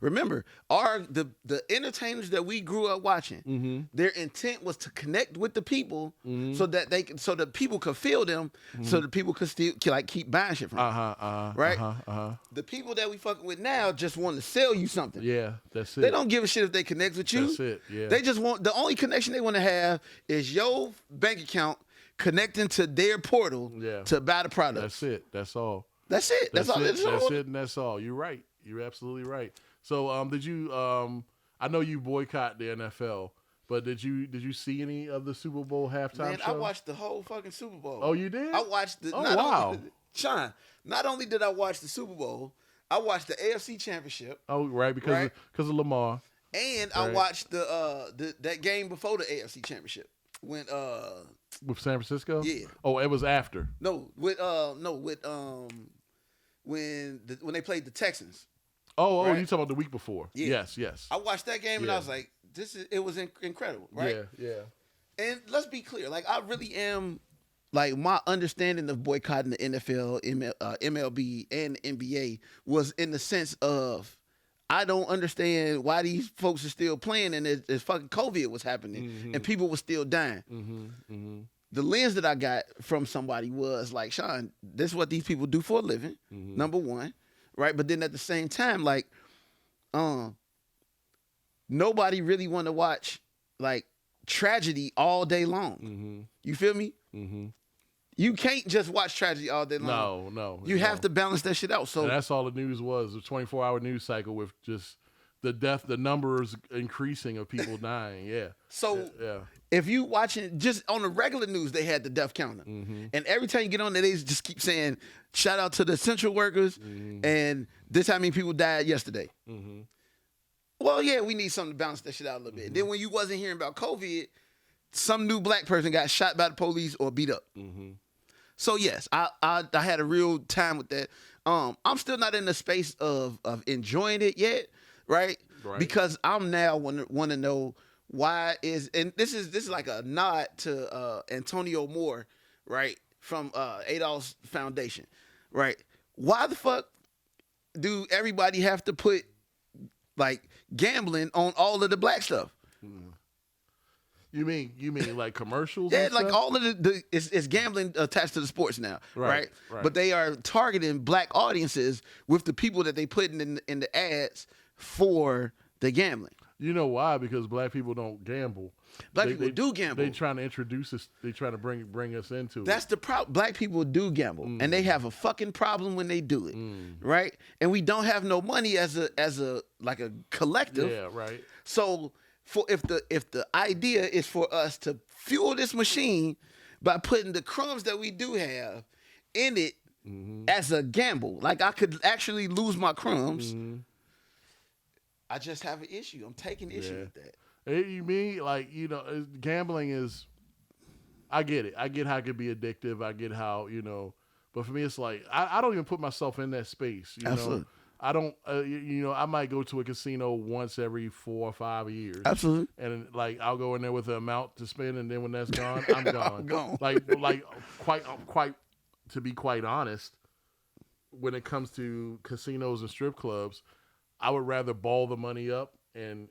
S2: remember, the entertainers that we grew up watching, their intent was to connect with the people so that people could feel them, so that people could still keep buying shit from them. Right? The people that we fucking with now just want to sell you something.
S1: Yeah, that's it.
S2: They don't give a shit if they connect with you.
S1: That's it. Yeah.
S2: They just want the only connection they want to have is your bank account connecting to their portal to buy the product.
S1: That's it. That's all.
S2: That's it. That's all.
S1: That's it, and that's all. You're right. You're absolutely right. So, did you? I know you boycott the NFL, but did you see any of the Super Bowl halftime show?
S2: I watched the whole fucking Super Bowl.
S1: Oh, you did?
S2: I watched the.
S1: Oh, wow.
S2: Sean, Not only did I watch the Super Bowl, I watched the AFC Championship.
S1: Oh, right, because of Lamar.
S2: And I watched that game before the AFC Championship when
S1: with San Francisco.
S2: Yeah.
S1: Oh, it was after.
S2: When they played the Texans.
S1: Oh, you talking about the week before?
S2: Yeah.
S1: Yes.
S2: I watched that game and I was like, it was incredible, right?
S1: Yeah.
S2: And let's be clear, like I really am, like my understanding of boycotting the NFL, MLB, and NBA was in the sense of I don't understand why these folks are still playing and it's fucking COVID was happening and people were still dying. The lens that I got from somebody was like, Sean, this is what these people do for a living, number one, right? But then at the same time, like, nobody really want to watch like tragedy all day long. You feel me? You can't just watch tragedy all day long.
S1: No.
S2: You have to balance that shit out. So
S1: and that's all the news was, a 24-hour news cycle with just the numbers increasing of people dying. Yeah.
S2: So if you watching just on the regular news, they had the death counter. And every time you get on there, they just keep saying, shout out to the essential workers and this how many people died yesterday. Well, yeah, we need something to balance that shit out a little bit. Then when you wasn't hearing about COVID, some new black person got shot by the police or beat up. So yes, I had a real time with that. I'm still not in the space of enjoying it yet, right? Because I'm now want to know why and this is like a nod to Antonio Moore, right, from Adolph's Foundation, right? Why the fuck do everybody have to put like gambling on all of the black stuff?
S1: You mean like commercials?
S2: Yeah,
S1: and
S2: like
S1: stuff?
S2: all of it's gambling attached to the sports now, right? But they are targeting black audiences with the people that they put in the ads for the gambling.
S1: You know why? Because black people don't gamble.
S2: Black people do gamble.
S1: They trying to introduce us. They trying to bring us into it.
S2: That's the problem. Black people do gamble, and they have a fucking problem when they do it, right? And we don't have no money as a like a collective.
S1: Yeah, right.
S2: So if the idea is for us to fuel this machine by putting the crumbs that we do have in it as a gamble, like I could actually lose my crumbs. I just have an issue. I'm taking issue with that.
S1: Hey, you mean like gambling is? I get it. I get how it could be addictive. I get how but for me it's like I don't even put myself in that space.
S2: Absolutely.
S1: I don't. I might go to a casino once every 4 or 5 years.
S2: Absolutely.
S1: And like I'll go in there with an amount to spend, and then when that's gone, I'm gone.
S2: I'm gone.
S1: Like quite to be quite honest, when it comes to casinos and strip clubs, I would rather ball the money up and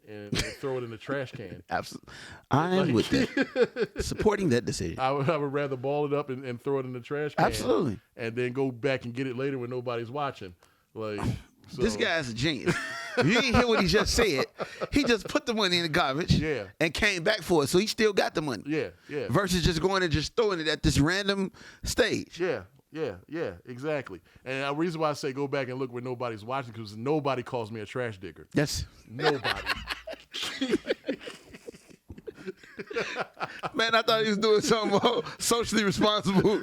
S1: throw it in the trash can.
S2: Absolutely. I'm with that. Supporting that decision.
S1: I would rather ball it up and throw it in the trash can.
S2: Absolutely.
S1: And then go back and get it later when nobody's watching. Like
S2: this guy's a genius. If you didn't hear what he just said, he just put the money in the garbage and came back for it. So he still got the money.
S1: Yeah.
S2: Versus just going and just throwing it at this random stage.
S1: Yeah, exactly. And the reason why I say go back and look when nobody's watching, because nobody calls me a trash digger.
S2: Yes.
S1: Nobody.
S2: Man, I thought he was doing something socially responsible.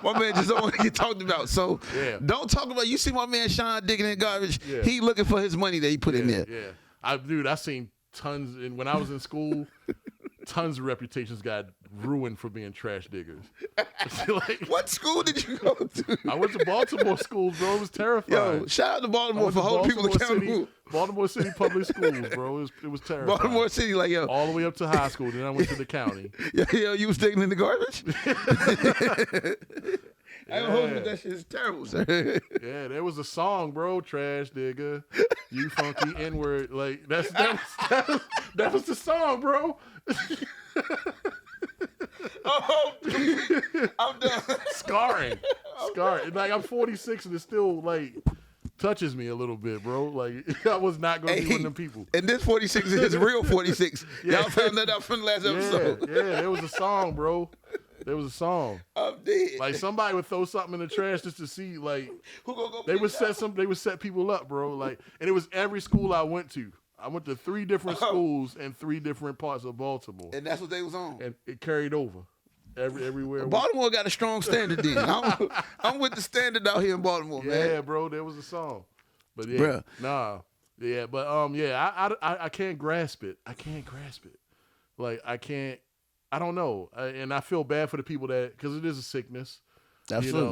S2: My man just don't want to get talked about. So don't talk about, you see my man Sean digging in garbage. Yeah. He looking for his money that he put in there.
S1: Yeah. I seen tons, and when I was in school, tons of reputations got ruined for being trash diggers.
S2: Like, what school did you go to?
S1: I went to Baltimore schools, bro. It was terrifying.
S2: Yo, shout out to Baltimore for holding people accountable.
S1: Baltimore City public schools, bro. It was terrifying.
S2: Baltimore City, like, yo.
S1: All the way up to high school. Then I went to the county.
S2: Yo, you was digging in the garbage? I don't hold you, that shit is terrible, sir.
S1: Yeah, there was a song, bro. Trash digger, you funky N-word. Like that was the song, bro.
S2: Oh, I'm done.
S1: Scarring. Like I'm 46 and it still like touches me a little bit, bro. Like I was not gonna be one of them people.
S2: And this 46 is real 46. Y'all found that out from the last episode.
S1: Yeah, there was a song, bro. There was a song.
S2: I'm dead.
S1: Like somebody would throw something in the trash just to see, like
S2: who gonna go
S1: they would set people up, bro. Like, and it was every school I went to. I went to 3 different schools in 3 different parts of Baltimore.
S2: And that's what they was on.
S1: And it carried over. everywhere.
S2: Baltimore got a strong standard then. I'm with the standard out here in Baltimore, man.
S1: Yeah, bro, there was a song. But yeah,
S2: Bruh.
S1: nah. Yeah, but yeah, I can't grasp it. I can't grasp it. Like I can't. I don't know, and I feel bad for the people that because it is a sickness.
S2: Absolutely.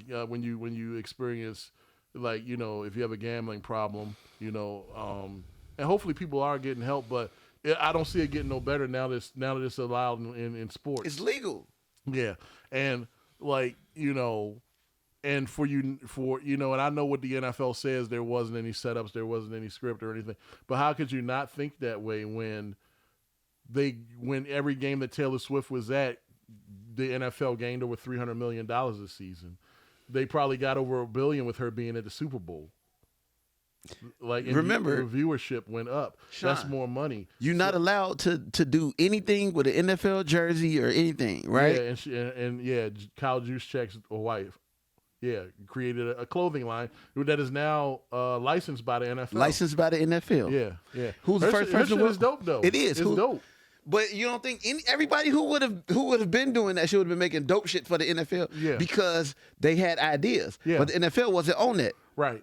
S1: You know, when you experience like if you have a gambling problem, and hopefully people are getting help, but I don't see it getting no better now that it's allowed in sports.
S2: It's legal.
S1: Yeah, and like and and I know what the NFL says, there wasn't any setups, there wasn't any script or anything, but how could you not think that way when every game that Taylor Swift was at, the NFL gained over $300 million this season. They probably got over $1 billion with her being at the Super Bowl. Like,
S2: remember,
S1: the viewership went up.
S2: Sean,
S1: that's more money.
S2: You're not allowed to do anything with an NFL jersey or anything, right?
S1: Yeah, and Kyle Juszczyk's wife, created a clothing line that is now licensed by the NFL.
S2: Licensed by the NFL.
S1: Yeah.
S2: Who's the first person?
S1: It's dope though.
S2: It is.
S1: It's dope.
S2: But you don't think everybody who would have been doing that shit would have been making dope shit for the NFL because they had ideas.
S1: Yeah.
S2: But the NFL wasn't on that.
S1: Right.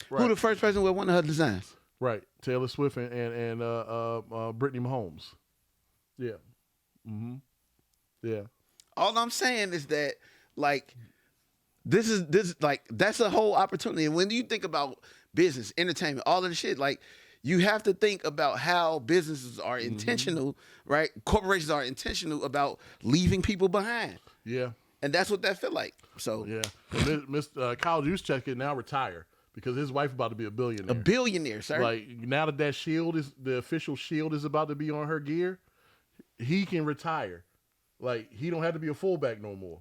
S2: Who the first person with one of her designs?
S1: Right. Taylor Swift and Brittany Mahomes. Yeah. Mm-hmm. Yeah.
S2: All I'm saying is that like this that's a whole opportunity. And when you think about business, entertainment, all of the shit, like you have to think about how businesses are intentional, right? Corporations are intentional about leaving people behind.
S1: Yeah.
S2: And that's what that feel like. So
S1: yeah. Mr. Kyle Juszczyk can now retire because his wife about to be a billionaire.
S2: A billionaire, sir. Like
S1: now that shield is the official shield is about to be on her gear, he can retire. Like he don't have to be a fullback no more.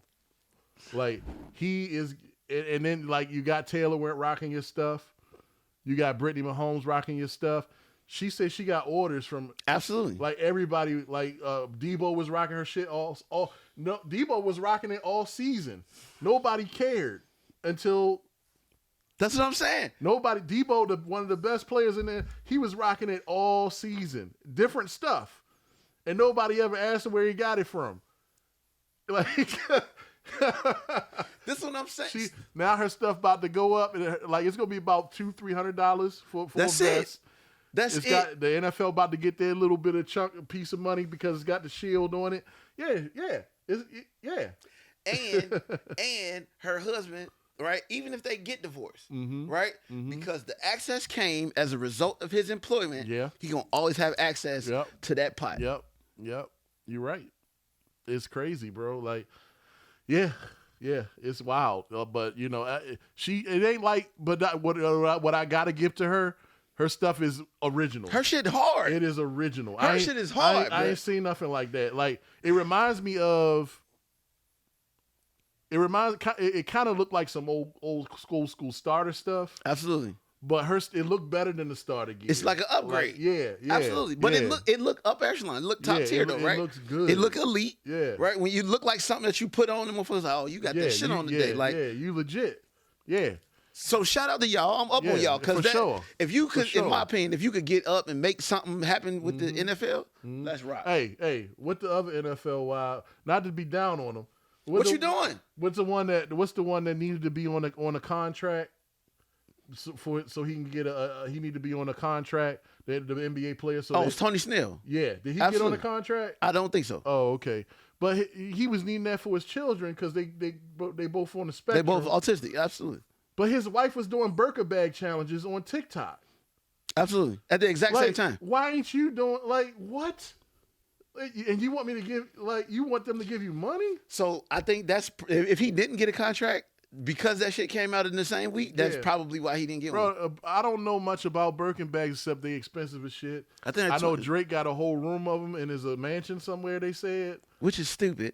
S1: Like he is, and then like you got Taylor rocking his stuff. You got Brittany Mahomes rocking your stuff. She said she got orders from
S2: absolutely
S1: like everybody. Like Debo was rocking her shit Debo was rocking it all season. Nobody cared until.
S2: That's what I'm saying.
S1: Debo, one of the best players in there, he was rocking it all season. Different stuff, and nobody ever asked him where he got it from. Like.
S2: This is what I'm saying.
S1: Now her stuff about to go up, and it's gonna be about $200-300 for
S2: that's
S1: a vest.
S2: That's
S1: it. The NFL about to get their little bit of piece of money because it's got the shield on it. Yeah.
S2: And her husband, right? Even if they get divorced, right? Mm-hmm. Because the access came as a result of his employment.
S1: Yeah,
S2: he gonna always have access to that pot.
S1: Yep. You're right. It's crazy, bro. Like. Yeah, it's wild. But it ain't like. But what I gotta give to her stuff is original.
S2: Her shit hard.
S1: It is original.
S2: Her shit is hard.
S1: I ain't seen nothing like that. Like it reminds me of. It kind of looked like some old school starter stuff.
S2: Absolutely.
S1: But it looked better than the starter gear.
S2: It's like an upgrade.
S1: Like, yeah.
S2: Absolutely. But it looked up echelon. It looked top tier though, right?
S1: It looks good.
S2: It looked elite.
S1: Yeah.
S2: Right? When you look like something that you put on, the motherfuckers like, oh, you got that shit on today. Like,
S1: you legit. Yeah.
S2: So shout out to y'all. I'm up on y'all. Because
S1: sure.
S2: If you could, in my opinion, if you could get up and make something happen with the NFL, let's rock.
S1: Hey, what the other NFL not to be down on them.
S2: What you doing?
S1: What's the one that needed to be on a contract? So he can get he need to be on a contract. The NBA player. So
S2: it's Tony Snell.
S1: Yeah, did he get on a contract?
S2: I don't think so.
S1: Oh, okay. But he was needing that for his children because they both on the spectrum.
S2: They both autistic. Absolutely.
S1: But his wife was doing Burka bag challenges on TikTok.
S2: Absolutely. At the exact same time.
S1: Why ain't you doing what? And you want me to give you want them to give you money?
S2: So I think that's if he didn't get a contract. Because that shit came out in the same week, that's probably why he didn't get one.
S1: I don't know much about Birkin bags except they expensive as shit. I know Drake got a whole room of them in his mansion somewhere, they said.
S2: Which is stupid.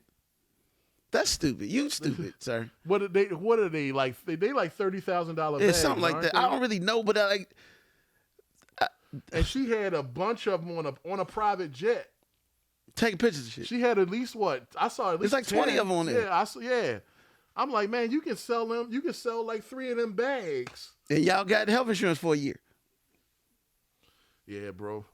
S2: That's stupid. You stupid, sir.
S1: What are they like? They like $30,000 bags.
S2: It's something like that. I don't really know, but
S1: and she had a bunch of them on a private jet.
S2: Taking pictures of shit.
S1: She had at least I saw at least
S2: it's like 20 of them on there.
S1: Yeah. I'm like, man, you can sell them. You can sell like 3 of them bags.
S2: And y'all got health insurance for a year.
S1: Yeah, bro.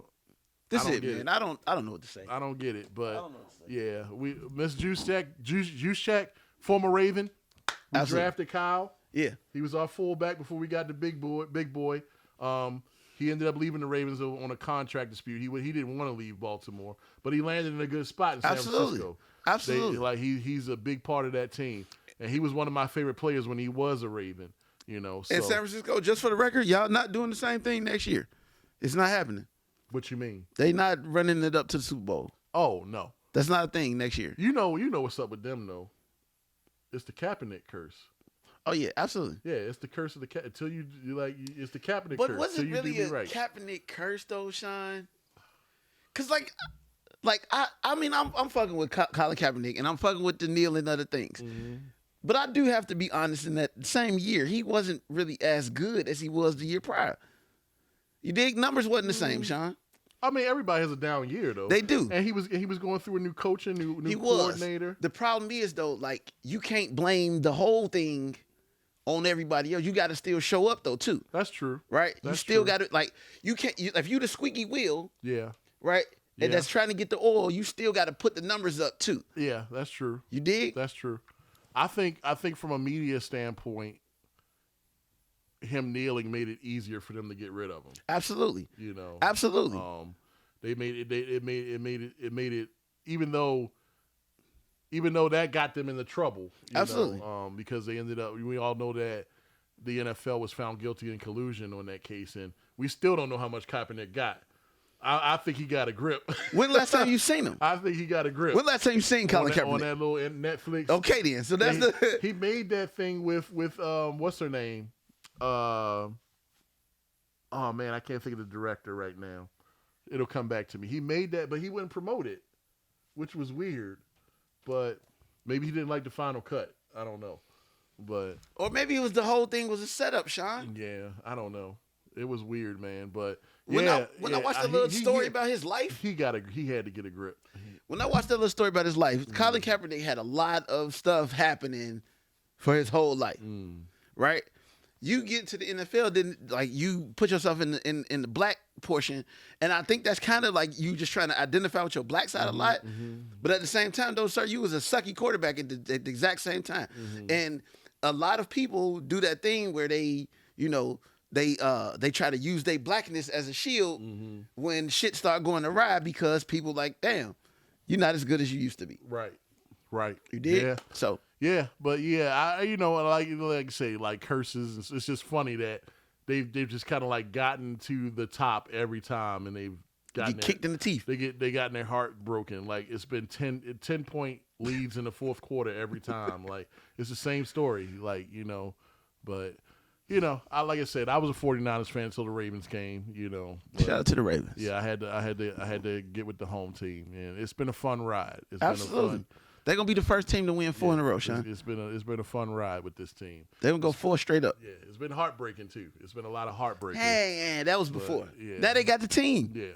S2: This is it, man. I don't know what to say.
S1: I don't get it, but
S2: I don't know what to say.
S1: yeah, we Miss Juszczyk, former Raven, we drafted Kyle.
S2: Yeah,
S1: he was our fullback before we got the big boy. He ended up leaving the Ravens on a contract dispute. He didn't want to leave Baltimore, but he landed in a good spot in San Francisco.
S2: Absolutely.
S1: He's a big part of that team, and he was one of my favorite players when he was a Raven. You know, so.
S2: And San Francisco, just for the record, y'all not doing the same thing next year. It's not happening.
S1: What you mean?
S2: They not running it up to the Super Bowl.
S1: Oh no,
S2: that's not a thing next year.
S1: You know what's up with them though. It's the Kaepernick curse.
S2: Oh yeah, absolutely.
S1: Yeah, it's the curse of the until you like it's the Kaepernick curse.
S2: But was it really a Kaepernick curse though, Sean? Because like I mean I'm fucking with Colin Kaepernick and I'm fucking with the Neil and other things. Mm-hmm. But I do have to be honest. In that same year, he wasn't really as good as he was the year prior. You dig? Numbers wasn't the same, Sean.
S1: I mean, everybody has a down year though.
S2: They do,
S1: and he was going through a new coach and new coordinator.
S2: The problem is though, like you can't blame the whole thing on everybody else. You got to still show up though too.
S1: That's true,
S2: right? You still got to like you can't if you the squeaky wheel,
S1: yeah,
S2: right, and that's trying to get the oil. You still got to put the numbers up too.
S1: Yeah, that's true.
S2: You dig?
S1: That's true. I think from a media standpoint, him kneeling made it easier for them to get rid of him.
S2: Absolutely.
S1: You know.
S2: Absolutely.
S1: They made it. It made it. Even though that got them into trouble.
S2: Absolutely.
S1: Because they ended up. We all know that the NFL was found guilty in collusion on that case, and we still don't know how much Kaepernick got. I think he got a grip.
S2: When last time you seen him?
S1: I think he got a grip.
S2: When last time you seen Colin Kaepernick?
S1: On that little Netflix.
S2: Okay, then. So that's
S1: he made that thing with what's her name? Oh man, I can't think of the director right now. It'll come back to me. He made that, but he wouldn't promote it, which was weird. But maybe he didn't like the final cut. I don't know. But
S2: or maybe it was the whole thing was a setup, Sean.
S1: Yeah, I don't know. It was weird, man. But
S2: when I watched the little story about his life,
S1: he had to get a grip.
S2: When I watched that little story about his life, Colin Kaepernick had a lot of stuff happening for his whole life, right? You get to the NFL, then like you put yourself in the black portion, and I think that's kind of like you just trying to identify with your black side a lot. But at the same time, though, sir, you was a sucky quarterback at the exact same time, and a lot of people do that thing where they, they try to use their blackness as a shield when shit start going awry because people like, damn, you're not as good as you used to be.
S1: Right.
S2: You did?
S1: Yeah.
S2: So.
S1: Yeah, but I like I say, like curses. It's just funny that they've just kind of like gotten to the top every time, and they've gotten
S2: kicked in the teeth.
S1: They gotten their heart broken. Like it's been 10-point leads in the fourth quarter every time. Like it's the same story. Like but like I said, I was a 49ers fan until the Ravens came.
S2: Shout out to the Ravens.
S1: Yeah, I had to get with the home team, and it's been a fun ride. It's
S2: Absolutely.
S1: been a fun.
S2: They're gonna be the first team to win 4 in a row, Sean.
S1: It's been a fun ride with this team.
S2: They're gonna go 4 straight up.
S1: Yeah, it's been heartbreaking too. It's been a lot of heartbreaking.
S2: Hey, that was before.
S1: Yeah.
S2: Now they got the team.
S1: Yeah,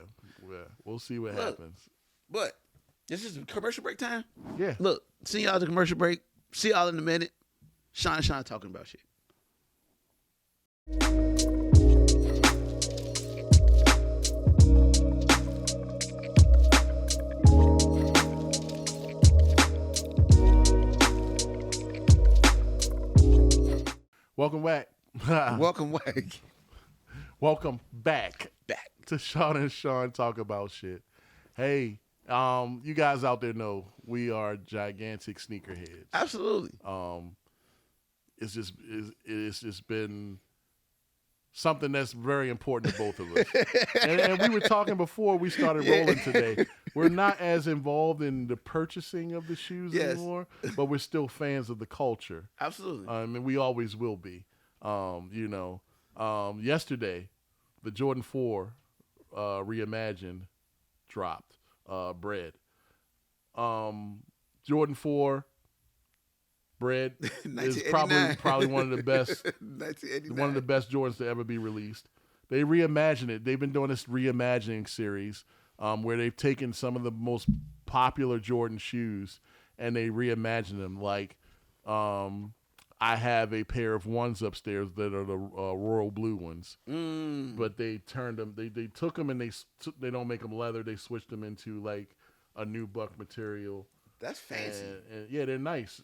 S1: we'll see what happens.
S2: But this is commercial break time.
S1: Yeah.
S2: Look, see y'all at the commercial break. See y'all in a minute. Sean talking about shit.
S1: Welcome back.
S2: Welcome back.
S1: Welcome back.
S2: Back
S1: to Sean and Sean Talk About Shit. Hey, you guys out there know we are gigantic sneakerheads.
S2: Absolutely.
S1: It's just been something that's very important to both of us. and we were talking before we started rolling today. We're not as involved in the purchasing of the shoes anymore, but we're still fans of the culture.
S2: Absolutely.
S1: And we always will be. Yesterday, the Jordan 4 reimagined dropped. Bread. Jordan 4 bread is probably one of the best Jordans to ever be released. They reimagined it. They've been doing this reimagining series where they've taken some of the most popular Jordan shoes and they reimagined them. Like I I have a pair of ones upstairs that are the royal blue ones. But they turned them. They took them and they don't make them leather. They switched them into like a new buck material.
S2: That's fancy.
S1: And yeah, they're nice.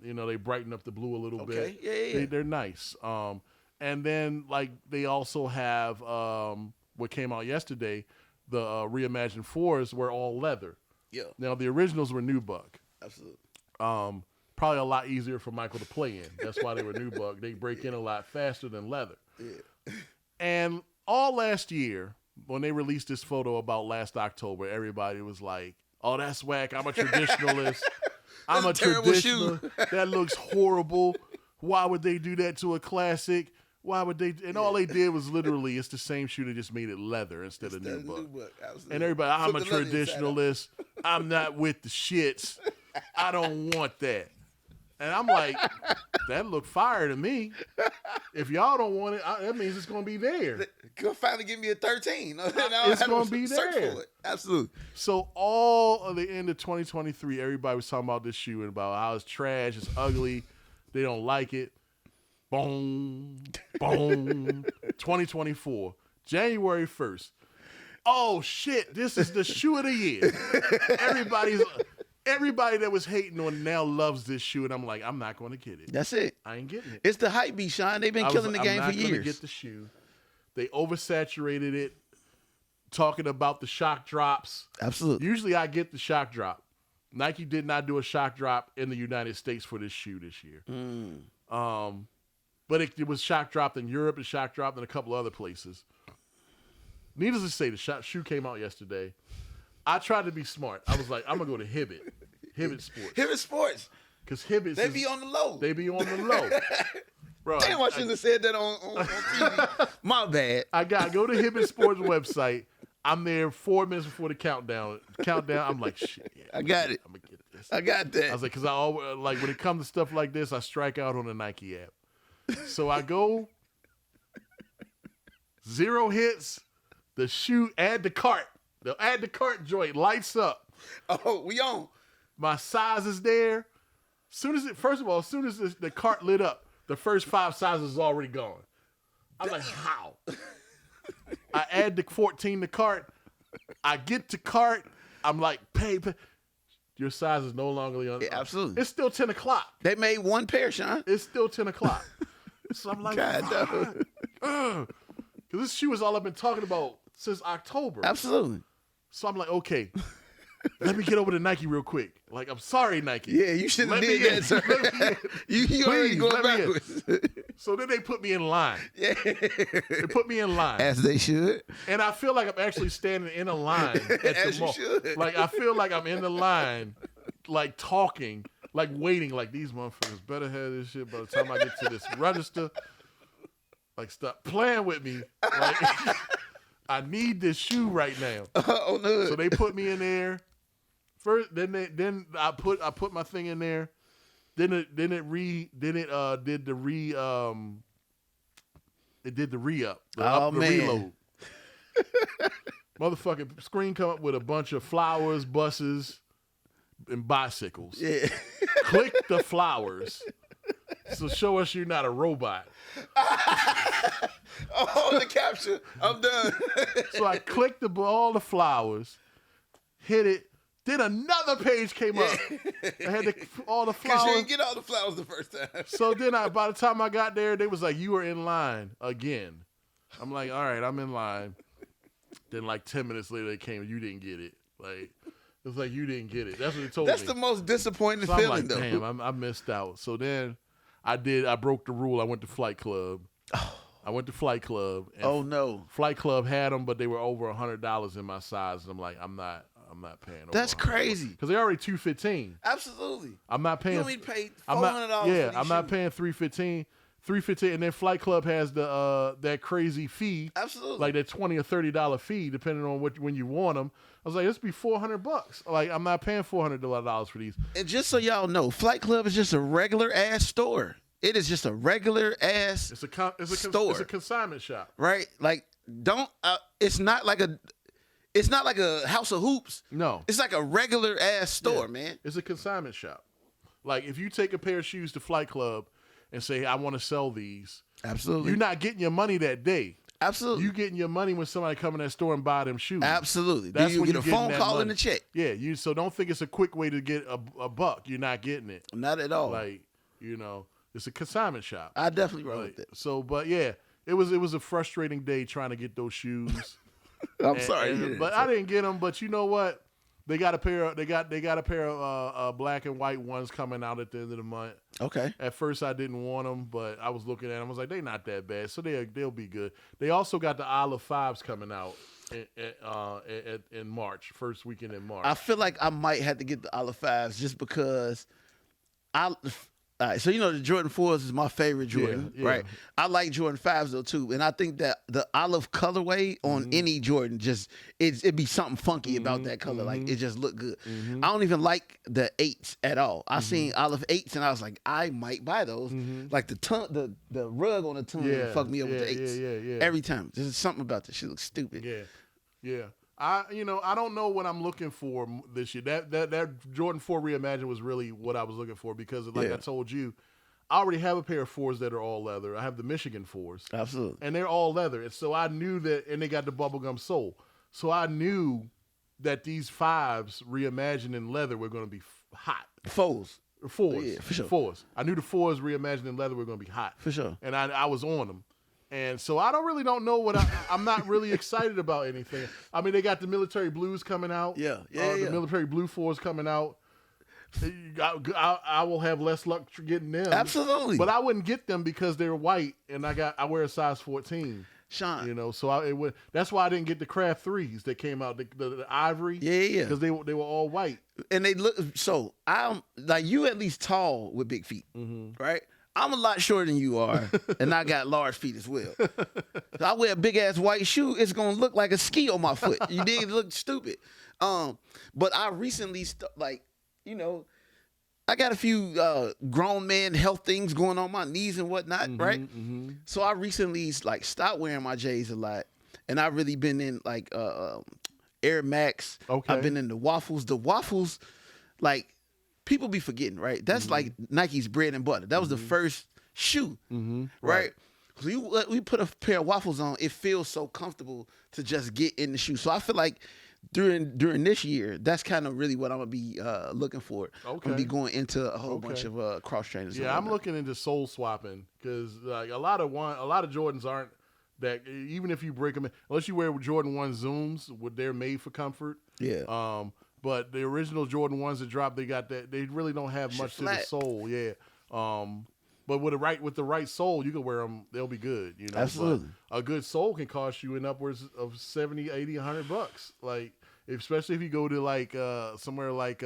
S1: They brighten up the blue a little bit.
S2: Okay, yeah.
S1: They're nice. And then like they also have what came out yesterday, the reimagined 4s were all leather.
S2: Yeah.
S1: Now the originals were nubuck.
S2: Absolutely.
S1: Probably a lot easier for Michael to play in. That's why they were nubuck. They break in a lot faster than leather.
S2: Yeah.
S1: And all last year, when they released this photo about last October, everybody was like, "Oh, that's whack. I'm a traditionalist. I'm a traditionalist. Shoe. That looks horrible. Why would they do that to a classic? Why would they?" And all they did was literally, it's the same shoe. They just made it leather instead of nubuck. And everybody, I'm a traditionalist. I'm not with the shits. I don't want that. And I'm like, that look fire to me. If y'all don't want it, that means it's going to be there.
S2: Could finally give me a 13.
S1: It's going to be there.
S2: For it. Absolutely.
S1: So all of the end of 2023, everybody was talking about this shoe and about how it's trash, it's ugly, they don't like it. Boom, boom. 2024, January 1st. Oh, shit, this is the shoe of the year. Everybody that was hating on it now loves this shoe, and I'm like, I'm not going to get it.
S2: That's it.
S1: I ain't getting it.
S2: It's the hype beast, Sean. They've been killing the game for years. I'm not going to
S1: get the shoe. They oversaturated it, talking about the shock drops.
S2: Absolutely.
S1: Usually I get the shock drop. Nike did not do a shock drop in the United States for this shoe this year. But it was shock dropped in Europe and shock dropped in a couple other places. Needless to say, the shoe came out yesterday. I tried to be smart. I was like, I'm going to go to Hibbett Sports.
S2: Hibbett Sports.
S1: Because Hibbett
S2: They be on the low.
S1: They be on the low. Bro,
S2: damn, I shouldn't have said that on TV. My bad.
S1: I got to go to Hibbett Sports website. I'm there 4 minutes before the countdown. I'm like, shit. Yeah,
S2: I got it.
S1: I'm going to get this.
S2: I got that.
S1: I was like, because I always, like, when it comes to stuff like this, I strike out on the Nike app. So I go, 0 hits, the shoe, add to cart. The add to cart joint lights up.
S2: Oh, we on.
S1: My size is there. First of all, as soon as the cart lit up, the first 5 sizes is already gone. I'm like, how? I add the 14 to cart. I get to cart. I'm like, pay. Your size is no longer on.
S2: Yeah, absolutely.
S1: It's still 10 o'clock.
S2: They made one pair, Sean.
S1: It's still 10 o'clock. So I'm like, because this shoe is all I've been talking about since October.
S2: Absolutely.
S1: So I'm like, okay, let me get over to Nike real quick. Like, I'm sorry, Nike.
S2: Yeah, you shouldn't have did that, sir. You already going backwards.
S1: So then they put me in line. Yeah. They put me in line.
S2: As they should.
S1: And I feel like I'm actually standing in a line at
S2: As
S1: the mall.
S2: you should.
S1: Like, I feel like I'm in the line, like, talking, like, waiting. Like, these motherfuckers better have this shit by the time I get to this register. Like, stop playing with me. Like, I need this shoe right now.
S2: Oh no!
S1: So they put me in there. First, then I put my thing in there. Then it did the re-up.
S2: Oh
S1: the
S2: man!
S1: Reload. Motherfucking screen come up with a bunch of flowers, buses, and bicycles.
S2: Yeah.
S1: Click the flowers. So show us you're not a robot.
S2: Oh, the capture. I'm done.
S1: So I clicked all the flowers, hit it. Then another page came up. I had all the flowers.
S2: Because you didn't get all the flowers the first time.
S1: So then by the time I got there, they was like, you were in line again. I'm like, all right, I'm in line. Then like 10 minutes later, they came, you didn't get it. Like, it was like, you didn't get it. That's what they told me.
S2: That's the most disappointing
S1: so
S2: feeling,
S1: I'm like,
S2: though.
S1: damn, I missed out. So then I broke the rule. I went to Flight Club. I went to Flight Club. And
S2: oh, no.
S1: Flight Club had them, but they were over $100 in my size. And I'm like, I'm not paying over
S2: That's crazy.
S1: Because they're already $215.
S2: Absolutely.
S1: I'm not paying.
S2: You only paid $400
S1: Yeah,
S2: for
S1: I'm not paying $315. And then Flight Club has the that crazy fee.
S2: Absolutely.
S1: Like that $20 or $30 fee, depending on when you want them. I was like, this be $400. Like, I'm not paying $400 for these.
S2: And just so y'all know, Flight Club is just a regular ass store. It is just a regular ass store.
S1: It's a consignment shop,
S2: right? Like, it's not like a House of Hoops.
S1: No,
S2: it's like a regular ass store, man.
S1: It's a consignment shop. Like, if you take a pair of shoes to Flight Club and say, hey, I want to sell these.
S2: Absolutely.
S1: You're not getting your money that day.
S2: Absolutely.
S1: You getting your money when somebody come in that store and buy them shoes.
S2: Absolutely.
S1: That's
S2: you
S1: when
S2: get
S1: you
S2: a phone call
S1: money.
S2: and a check.
S1: Yeah, so don't think it's a quick way to get a buck. You're not getting it.
S2: Not at all.
S1: Like, it's a consignment shop.
S2: I definitely roll with it.
S1: So, but yeah, it was a frustrating day trying to get those shoes.
S2: I'm sorry.
S1: But I didn't get them. But you know what? They got a pair of black and white ones coming out at the end of the month.
S2: Okay.
S1: At first I didn't want them, but I was looking at them. I was like, they're not that bad, so they'll be good. They also got the Olive 5s coming out in March, first weekend in March.
S2: I feel like I might have to get the Olive 5s just because all right, so the Jordan 4s is my favorite Jordan, right? I like Jordan 5s though too, and I think that the olive colorway on any Jordan it'd be something funky about that color. Like it just look good. I don't even like the 8s at all. I seen olive 8s and I was like, I might buy those. Like the rug on the tongue fucked me up with the 8s every time. There's something about this. She looks stupid.
S1: Yeah. I don't know what I'm looking for this year. That Jordan 4 Reimagined was really what I was looking for because, like I told you, I already have a pair of 4s that are all leather. I have the Michigan 4s.
S2: Absolutely.
S1: And they're all leather. And so I knew that, and they got the bubblegum sole. So I knew that these 5s reimagined in leather were going to be hot.
S2: 4s.
S1: 4s.
S2: Yeah, for sure.
S1: 4s. I knew the 4s reimagined in leather were going to be hot.
S2: For sure.
S1: And I was on them. And so I don't know what I'm not really excited about anything. I mean, they got the military blues coming out. The military blue 4s coming out. I will have less luck getting them.
S2: Absolutely.
S1: But I wouldn't get them because they're white, and I wear a size 14.
S2: Sean.
S1: So that's why I didn't get the Craft 3s that came out, the ivory.
S2: Yeah.
S1: Because they were all white.
S2: And they look, so I'm like, you at least tall with big feet, right? I'm a lot shorter than you are, and I got large feet as well. So I wear a big ass white shoe, it's gonna look like a ski on my foot. You did look stupid. But I recently I got a few grown man health things going on my knees and whatnot, right? So I recently stopped wearing my J's a lot, and I've really been in Air Max.
S1: Okay.
S2: I've been in the waffles. The waffles, people be forgetting, right? That's like Nike's bread and butter. That was the first shoe, right? So we put a pair of waffles on. It feels so comfortable to just get in the shoe. So I feel like during this year, that's kind of really what I'm gonna be looking for. Okay. I'm gonna be going into a whole bunch of cross trainers.
S1: Yeah, I'm looking into sole swapping because a lot of Jordans aren't that. Even if you break them, unless you wear Jordan 1 Zooms, they're made for comfort.
S2: Yeah.
S1: But the original Jordan 1s that dropped, they got that. They really don't have much to the sole. Yeah. But with the right sole, you can wear them. They'll be good.
S2: Absolutely.
S1: But a good sole can cost you in upwards of $70, $80, $100. Like, especially if you go to somewhere like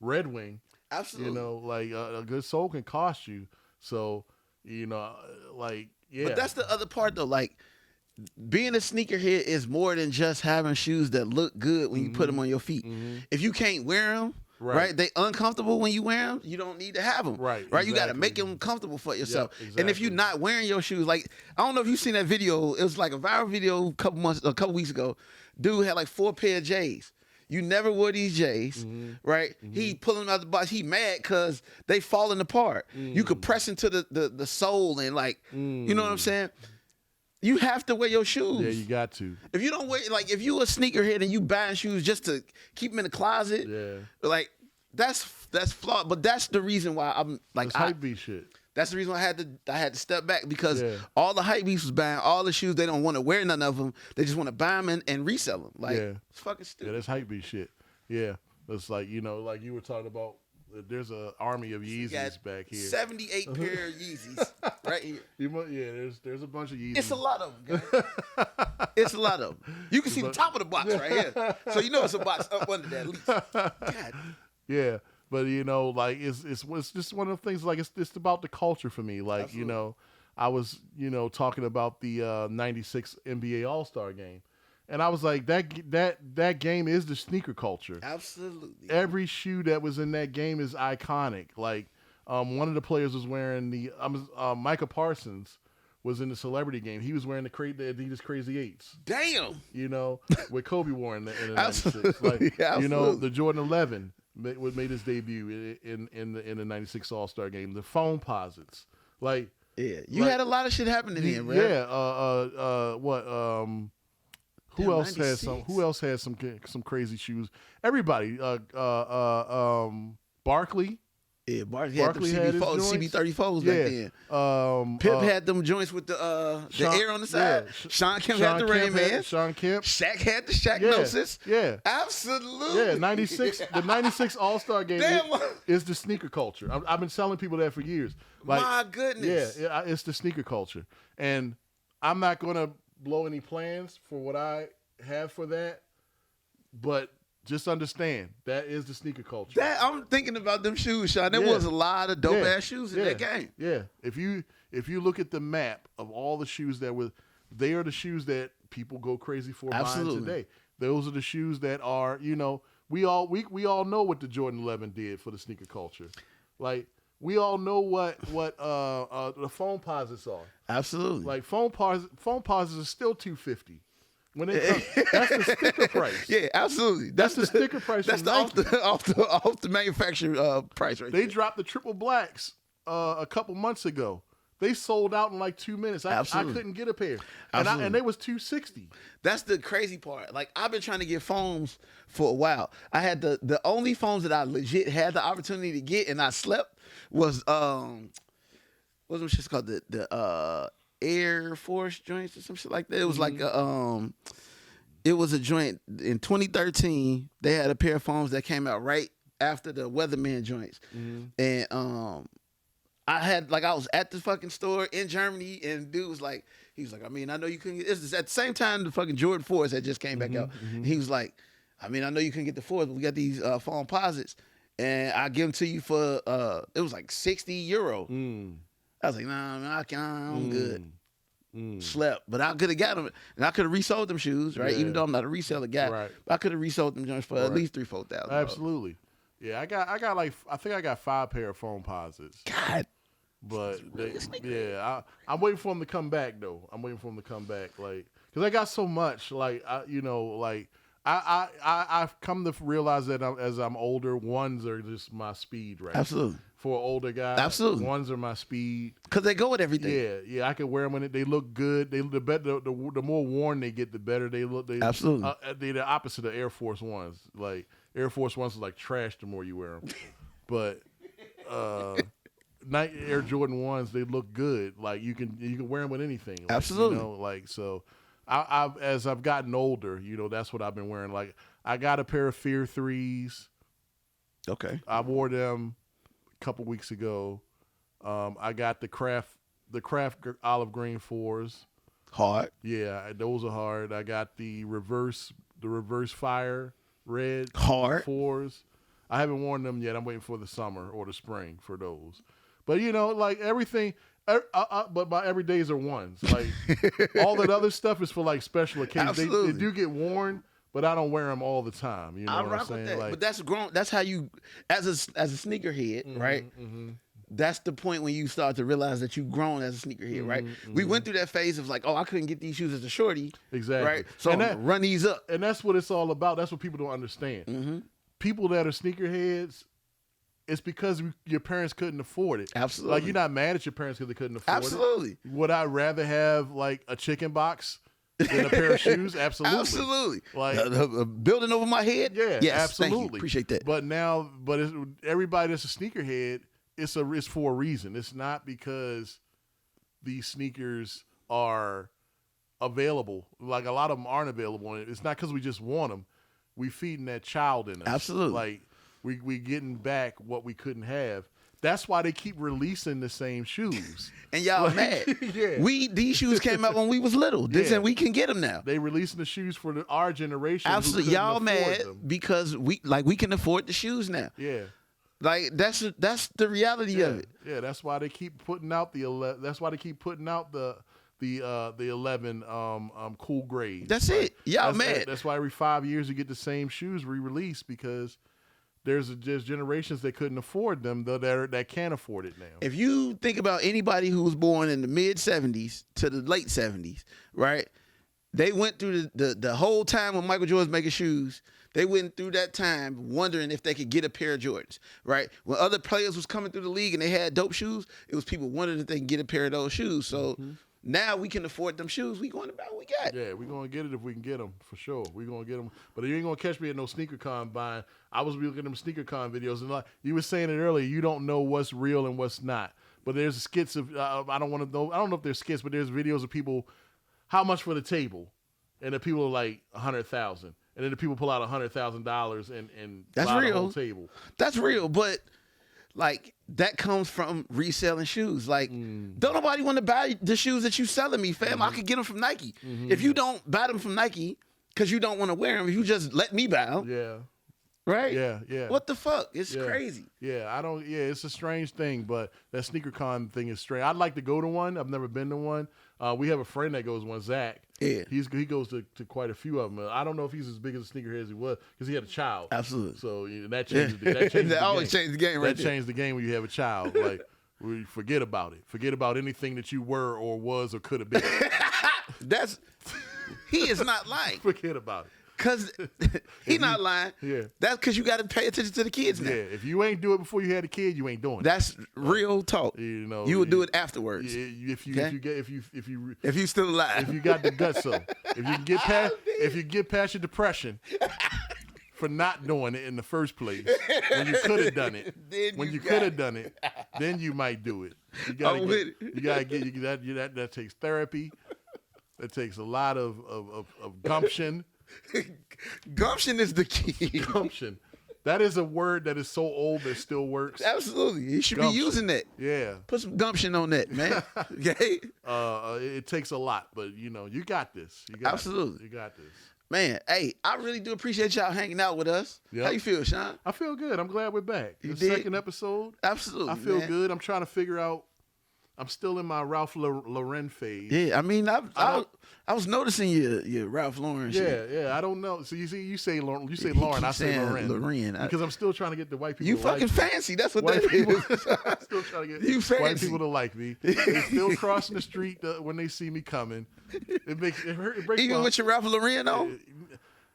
S1: Red Wing.
S2: Absolutely.
S1: A good sole can cost you. So, yeah.
S2: But that's the other part though. Being a sneakerhead is more than just having shoes that look good when you put them on your feet. If you can't wear them, right? They uncomfortable when you wear them. You don't need to have them, right? Exactly. You got to make them comfortable for yourself. Yep, exactly. And if you're not wearing your shoes, I don't know if you've seen that video. It was a viral video a couple weeks ago. Dude had 4 pair of J's. You never wore these J's, right? He pulling them out the box. He mad because they falling apart. You could press into the sole and you know what I'm saying? You have to wear your shoes.
S1: Yeah, you got to.
S2: If you don't wear, if you a sneakerhead and you buying shoes just to keep them in the closet, that's flawed. But that's the reason why I'm
S1: that's hypebeast shit.
S2: That's the reason why I had to step back because all the hypebeasts was buying all the shoes. They don't want to wear none of them. They just want to buy them and resell them. It's fucking stupid.
S1: Yeah, that's hypebeast shit. Yeah, it's like you were talking about. There's an army of Yeezys back here.
S2: 78 pair of Yeezys right here.
S1: There's a bunch of Yeezys.
S2: It's a lot of them, guys. It's a lot of them. You can see the top of the box right here. So it's a box up under that at least. God.
S1: Yeah, but it's just one of the things. It's about the culture for me.
S2: Absolutely.
S1: I was talking about the '96 NBA All-Star game. And I was like, that game is the sneaker culture.
S2: Absolutely.
S1: Every shoe that was in that game is iconic. One of the players was wearing Micah Parsons was in the celebrity game. He was wearing the Adidas Crazy 8s.
S2: Damn.
S1: With Kobe wore in the 96.
S2: Absolutely.
S1: The Jordan 11. made his debut in the '96 All-Star game. The phone posits, like
S2: you had a lot of shit happening here, right?
S1: Yeah. Who else has
S2: 96.
S1: Who else has some crazy shoes? Everybody. Barkley.
S2: Yeah, Barkley
S1: had
S2: had them
S1: his joints.
S2: CB34s back then. Pip had them joints with the air on the side. Sean Kemp had the Rain Man.
S1: Sean Kemp.
S2: Shaq had the Shaqnosis.
S1: Yeah.
S2: Absolutely.
S1: Yeah, 96. The 96 All-Star game is the sneaker culture. I've been telling people that for years. Like,
S2: my goodness.
S1: Yeah, it's the sneaker culture. And I'm not going to blow any plans for what I have for that, but just understand that is the sneaker culture.
S2: I'm thinking about them shoes, Sean. There was a lot of dope ass shoes in that game.
S1: Yeah. If you look at the map of all the shoes they are the shoes that people go crazy for buying today. Those are the shoes that are, we all know what the Jordan 11 did for the sneaker culture. Like, we all know what the phone posits are.
S2: Absolutely.
S1: Like phone posits are still $250. When they come, that's the sticker price.
S2: Yeah, absolutely.
S1: That's the sticker price.
S2: That's off the manufacturer price right
S1: They
S2: there.
S1: dropped the triple blacks a couple months ago. They sold out in like 2 minutes. I couldn't get a pair, and they was $260.
S2: That's the crazy part. Like, I've been trying to get phones for a while. I had the only phones that I legit had the opportunity to get, and I slept was what's them shit's called, the Air Force joints or some shit like that. It was like it was a joint in 2013. They had a pair of phones that came out right after the Weatherman joints, and I was at the fucking store in Germany, and dude was like, I mean, I know you couldn't get this. At the same time the fucking Jordan 4s had just came back out. And he was like, I mean, I know you couldn't get the 4s, but we got these phone posits, and I give them to you for it was like €60. I was like, nah, man, I'm good. Slept, but I could have got them, and I could have resold them shoes, right? Even though I'm not a reseller guy,
S1: right.
S2: But I could have resold them joints for at least $3,000-4,000.
S1: Absolutely, yeah. I got like I think I got 5 pair of phone posits.
S2: God,
S1: but I'm waiting for them to come back though. I'm waiting for them to come back, like, because I got so much, like I've come to realize that as I'm older, ones are just my speed, right?
S2: Absolutely.
S1: For an older guy,
S2: absolutely,
S1: ones are my speed
S2: because they go with everything.
S1: Yeah, I can wear them when they look good. The more worn they get, the better they look.
S2: Absolutely,
S1: they're the opposite of Air Force Ones. Like Air Force Ones are like trash the more you wear them, but Nike Air Jordan 1s, they look good. Like you can wear them with anything. Like,
S2: absolutely,
S1: so. As I've gotten older, that's what I've been wearing. Like, I got a pair of Fear 3s.
S2: Okay.
S1: I wore them a couple weeks ago. I got the Kraft olive green 4s.
S2: Hard.
S1: Yeah, those are hard. I got the reverse fire red
S2: hard
S1: 4s. I haven't worn them yet. I'm waiting for the summer or the spring for those. But like everything. But my everydays are ones. Like all that other stuff is for like special occasions. They do get worn, but I don't wear them all the time. You know
S2: I
S1: what
S2: rock
S1: I'm saying?
S2: with that.
S1: Like,
S2: but that's grown. That's how you, as a sneakerhead, right? That's the point when you start to realize that you've grown as a sneakerhead, right? We went through that phase of like, oh, I couldn't get these shoes as a shorty,
S1: exactly,
S2: right? So run these up,
S1: and that's what it's all about. That's what people don't understand. People that are sneakerheads. It's because your parents couldn't afford it.
S2: Absolutely.
S1: Like, you're not mad at your parents because they couldn't afford it.
S2: Absolutely.
S1: Would I rather have, like, a chicken box than a pair of shoes? Absolutely.
S2: Absolutely.
S1: Like,
S2: a building over my head?
S1: Yeah,
S2: yes,
S1: absolutely.
S2: Thank you. Appreciate that.
S1: But everybody that's a sneakerhead, it's for a reason. It's not because these sneakers are available. Like, a lot of them aren't available. It's not because we just want them. We feeding that child in us.
S2: Absolutely.
S1: Like, we getting back what we couldn't have. That's why they keep releasing the same shoes.
S2: And y'all mad.
S1: Yeah.
S2: These shoes came out when we was little. And we can get them now.
S1: They releasing the shoes for our generation.
S2: Absolutely. Y'all mad because we can afford the shoes now.
S1: Yeah.
S2: Like that's the reality of it.
S1: Yeah, that's why they keep putting out the 11 cool grades.
S2: That's it. Y'all mad.
S1: That's why every 5 years you get the same shoes re-released, because there's generations that couldn't afford them that can't afford it now.
S2: If you think about anybody who was born in the mid 70s to the late 70s, right? They went through the whole time when Michael Jordan was making shoes. They went through that time wondering if they could get a pair of Jordans, right? When other players was coming through the league and they had dope shoes, it was people wondering if they can get a pair of those shoes. So now we can afford them shoes. We going to buy what we got.
S1: Yeah, we're going to get it if we can get them, for sure. We're going to get them. But you ain't going to catch me at no sneaker con buying. I was looking at them sneaker con videos, and like you were saying it earlier, you don't know what's real and what's not. But there's skits of, I don't know if there's skits, but there's videos of people, how much for the table? And the people are like 100,000. And then the people pull out $100,000 and
S2: That's
S1: buy
S2: real.
S1: the whole table.
S2: That's real, but like that comes from reselling shoes. Like, don't nobody want to buy the shoes that you selling me, fam. I could get them from Nike. If you don't buy them from Nike because you don't want to wear them, if you just let me buy them,
S1: Yeah.
S2: right?
S1: Yeah.
S2: What the fuck? It's crazy.
S1: Yeah, it's a strange thing, but that sneaker con thing is strange. I'd like to go to one. I've never been to one. We have a friend that goes to one, Zach.
S2: Yeah.
S1: He goes to quite a few of them. I don't know if he's as big as a sneakerhead as he was because he had a child.
S2: Absolutely.
S1: So that changes the
S2: always changes the game right
S1: there. That changed the game when you have a child. Like, we forget about it. Forget about anything that you were or was or could have been.
S2: He is not lying.
S1: Forget about it.
S2: Because he not lying.
S1: Yeah.
S2: That's because you got to pay attention to the kids now.
S1: Yeah, if you ain't do it before you had a kid, you ain't doing it.
S2: That's real talk.
S1: You know,
S2: you would do it afterwards.
S1: If you
S2: still alive.
S1: If you got the guts, so if you get past your depression for not doing it in the first place, when you could have done it, then you might do it. You gotta get that takes therapy. That takes a lot of gumption.
S2: Gumption is the key.
S1: Gumption. That is a word that is so old that still works.
S2: Absolutely. You should be using that.
S1: Yeah.
S2: Put some gumption on that, man. Okay?
S1: It takes a lot, but you got this.
S2: Absolutely.
S1: You got this.
S2: Man, hey, I really do appreciate y'all hanging out with us. Yep. How you feel, Sean?
S1: I feel good. I'm glad we're back.
S2: The
S1: second episode.
S2: Absolutely.
S1: I feel good. I'm trying to figure out. I'm still in my Ralph Lauren phase.
S2: Yeah, I mean, I was noticing your Ralph Lauren shit.
S1: Yeah. I don't know. So you say Lauren, I say Lauren. Because I'm still trying to get the white people.
S2: You
S1: to
S2: fucking
S1: like
S2: fancy. That's what
S1: white
S2: that
S1: people,
S2: is.
S1: I'm still trying to get
S2: you fancy.
S1: white people to like me. They're still crossing the street when they see me coming. It breaks
S2: even with your Ralph Lauren on.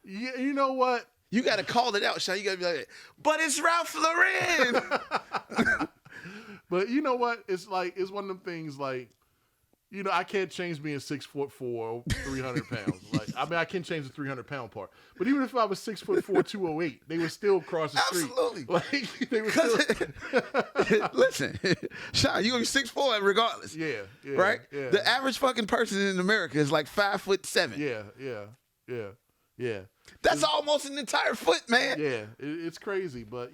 S1: Yeah, you know what?
S2: You got to call it out, Sean. You got to be like, but it's Ralph Lauren.
S1: But you know what? It's one of them things like, I can't change being 6'4", 300 pounds. Like, I mean, I can change the 300-pound part. But even if I was 6'4", 208, they would still cross the street.
S2: Absolutely.
S1: Like, they would still.
S2: Listen, Sean, you're going to be 6'4" regardless.
S1: Yeah.
S2: Right?
S1: Yeah.
S2: The average fucking person in America is like 5'7".
S1: Yeah.
S2: That's almost an entire foot, man.
S1: Yeah, it's crazy, but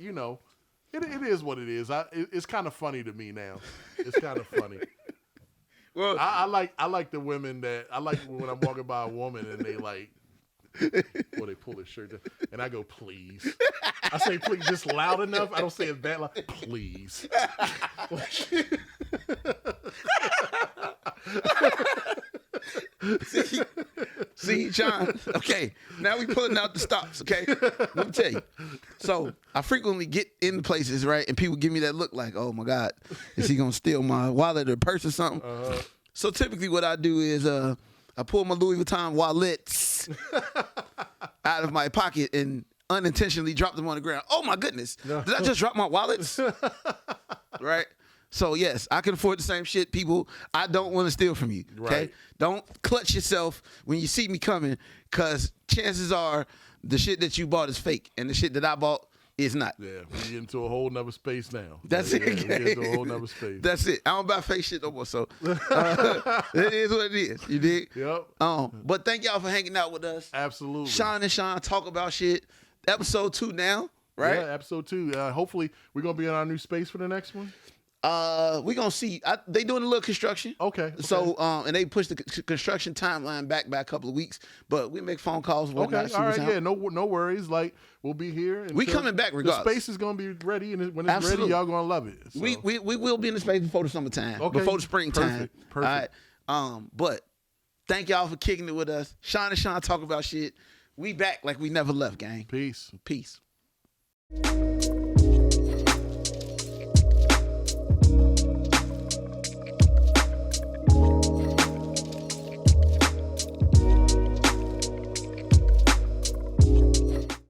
S1: it is what it is. It's kind of funny to me now. It's kind of funny.
S2: Well,
S1: I like the women that I like when I'm walking by a woman and they like, they pull their shirt down, and I go, please. I say please just loud enough. I don't say it bad loud. Please.
S2: See, John. Okay, now we pulling out the stops. Okay, let me tell you. So I frequently get into places, right, and people give me that look like, "Oh my God, is he gonna steal my wallet or purse or something?" So typically, what I do is I pull my Louis Vuitton wallets out of my pocket and unintentionally drop them on the ground. Oh my goodness, did I just drop my wallets? Right. So, yes, I can afford the same shit, people. I don't want to steal from you, okay?
S1: Right.
S2: Don't clutch yourself when you see me coming, because chances are the shit that you bought is fake, and the shit that I bought is not.
S1: Yeah, we get into a whole nother space now.
S2: That's it.
S1: We get into a whole nother space.
S2: That's it. I don't buy fake shit no more, so it is what it is. You dig?
S1: Yep.
S2: But thank y'all for hanging out with us.
S1: Absolutely.
S2: Sean and Sean talk about shit. Episode 2 now, right?
S1: Yeah, episode 2. Hopefully, we're going to be in our new space for the next one.
S2: We're gonna see. They doing a little construction.
S1: Okay.
S2: So and they pushed the construction timeline back by a couple of weeks, but we make phone calls.
S1: Okay. All right. Yeah. No worries. Like, we'll be here.
S2: We coming back regardless.
S1: The space is gonna be ready, and when it's ready, y'all gonna love it. So.
S2: We will be in the space before the summertime. Okay. Before the springtime.
S1: Perfect.
S2: All right. But thank y'all for kicking it with us. Sean and Sean talk about shit. We back like we never left, gang.
S1: Peace.
S2: Peace.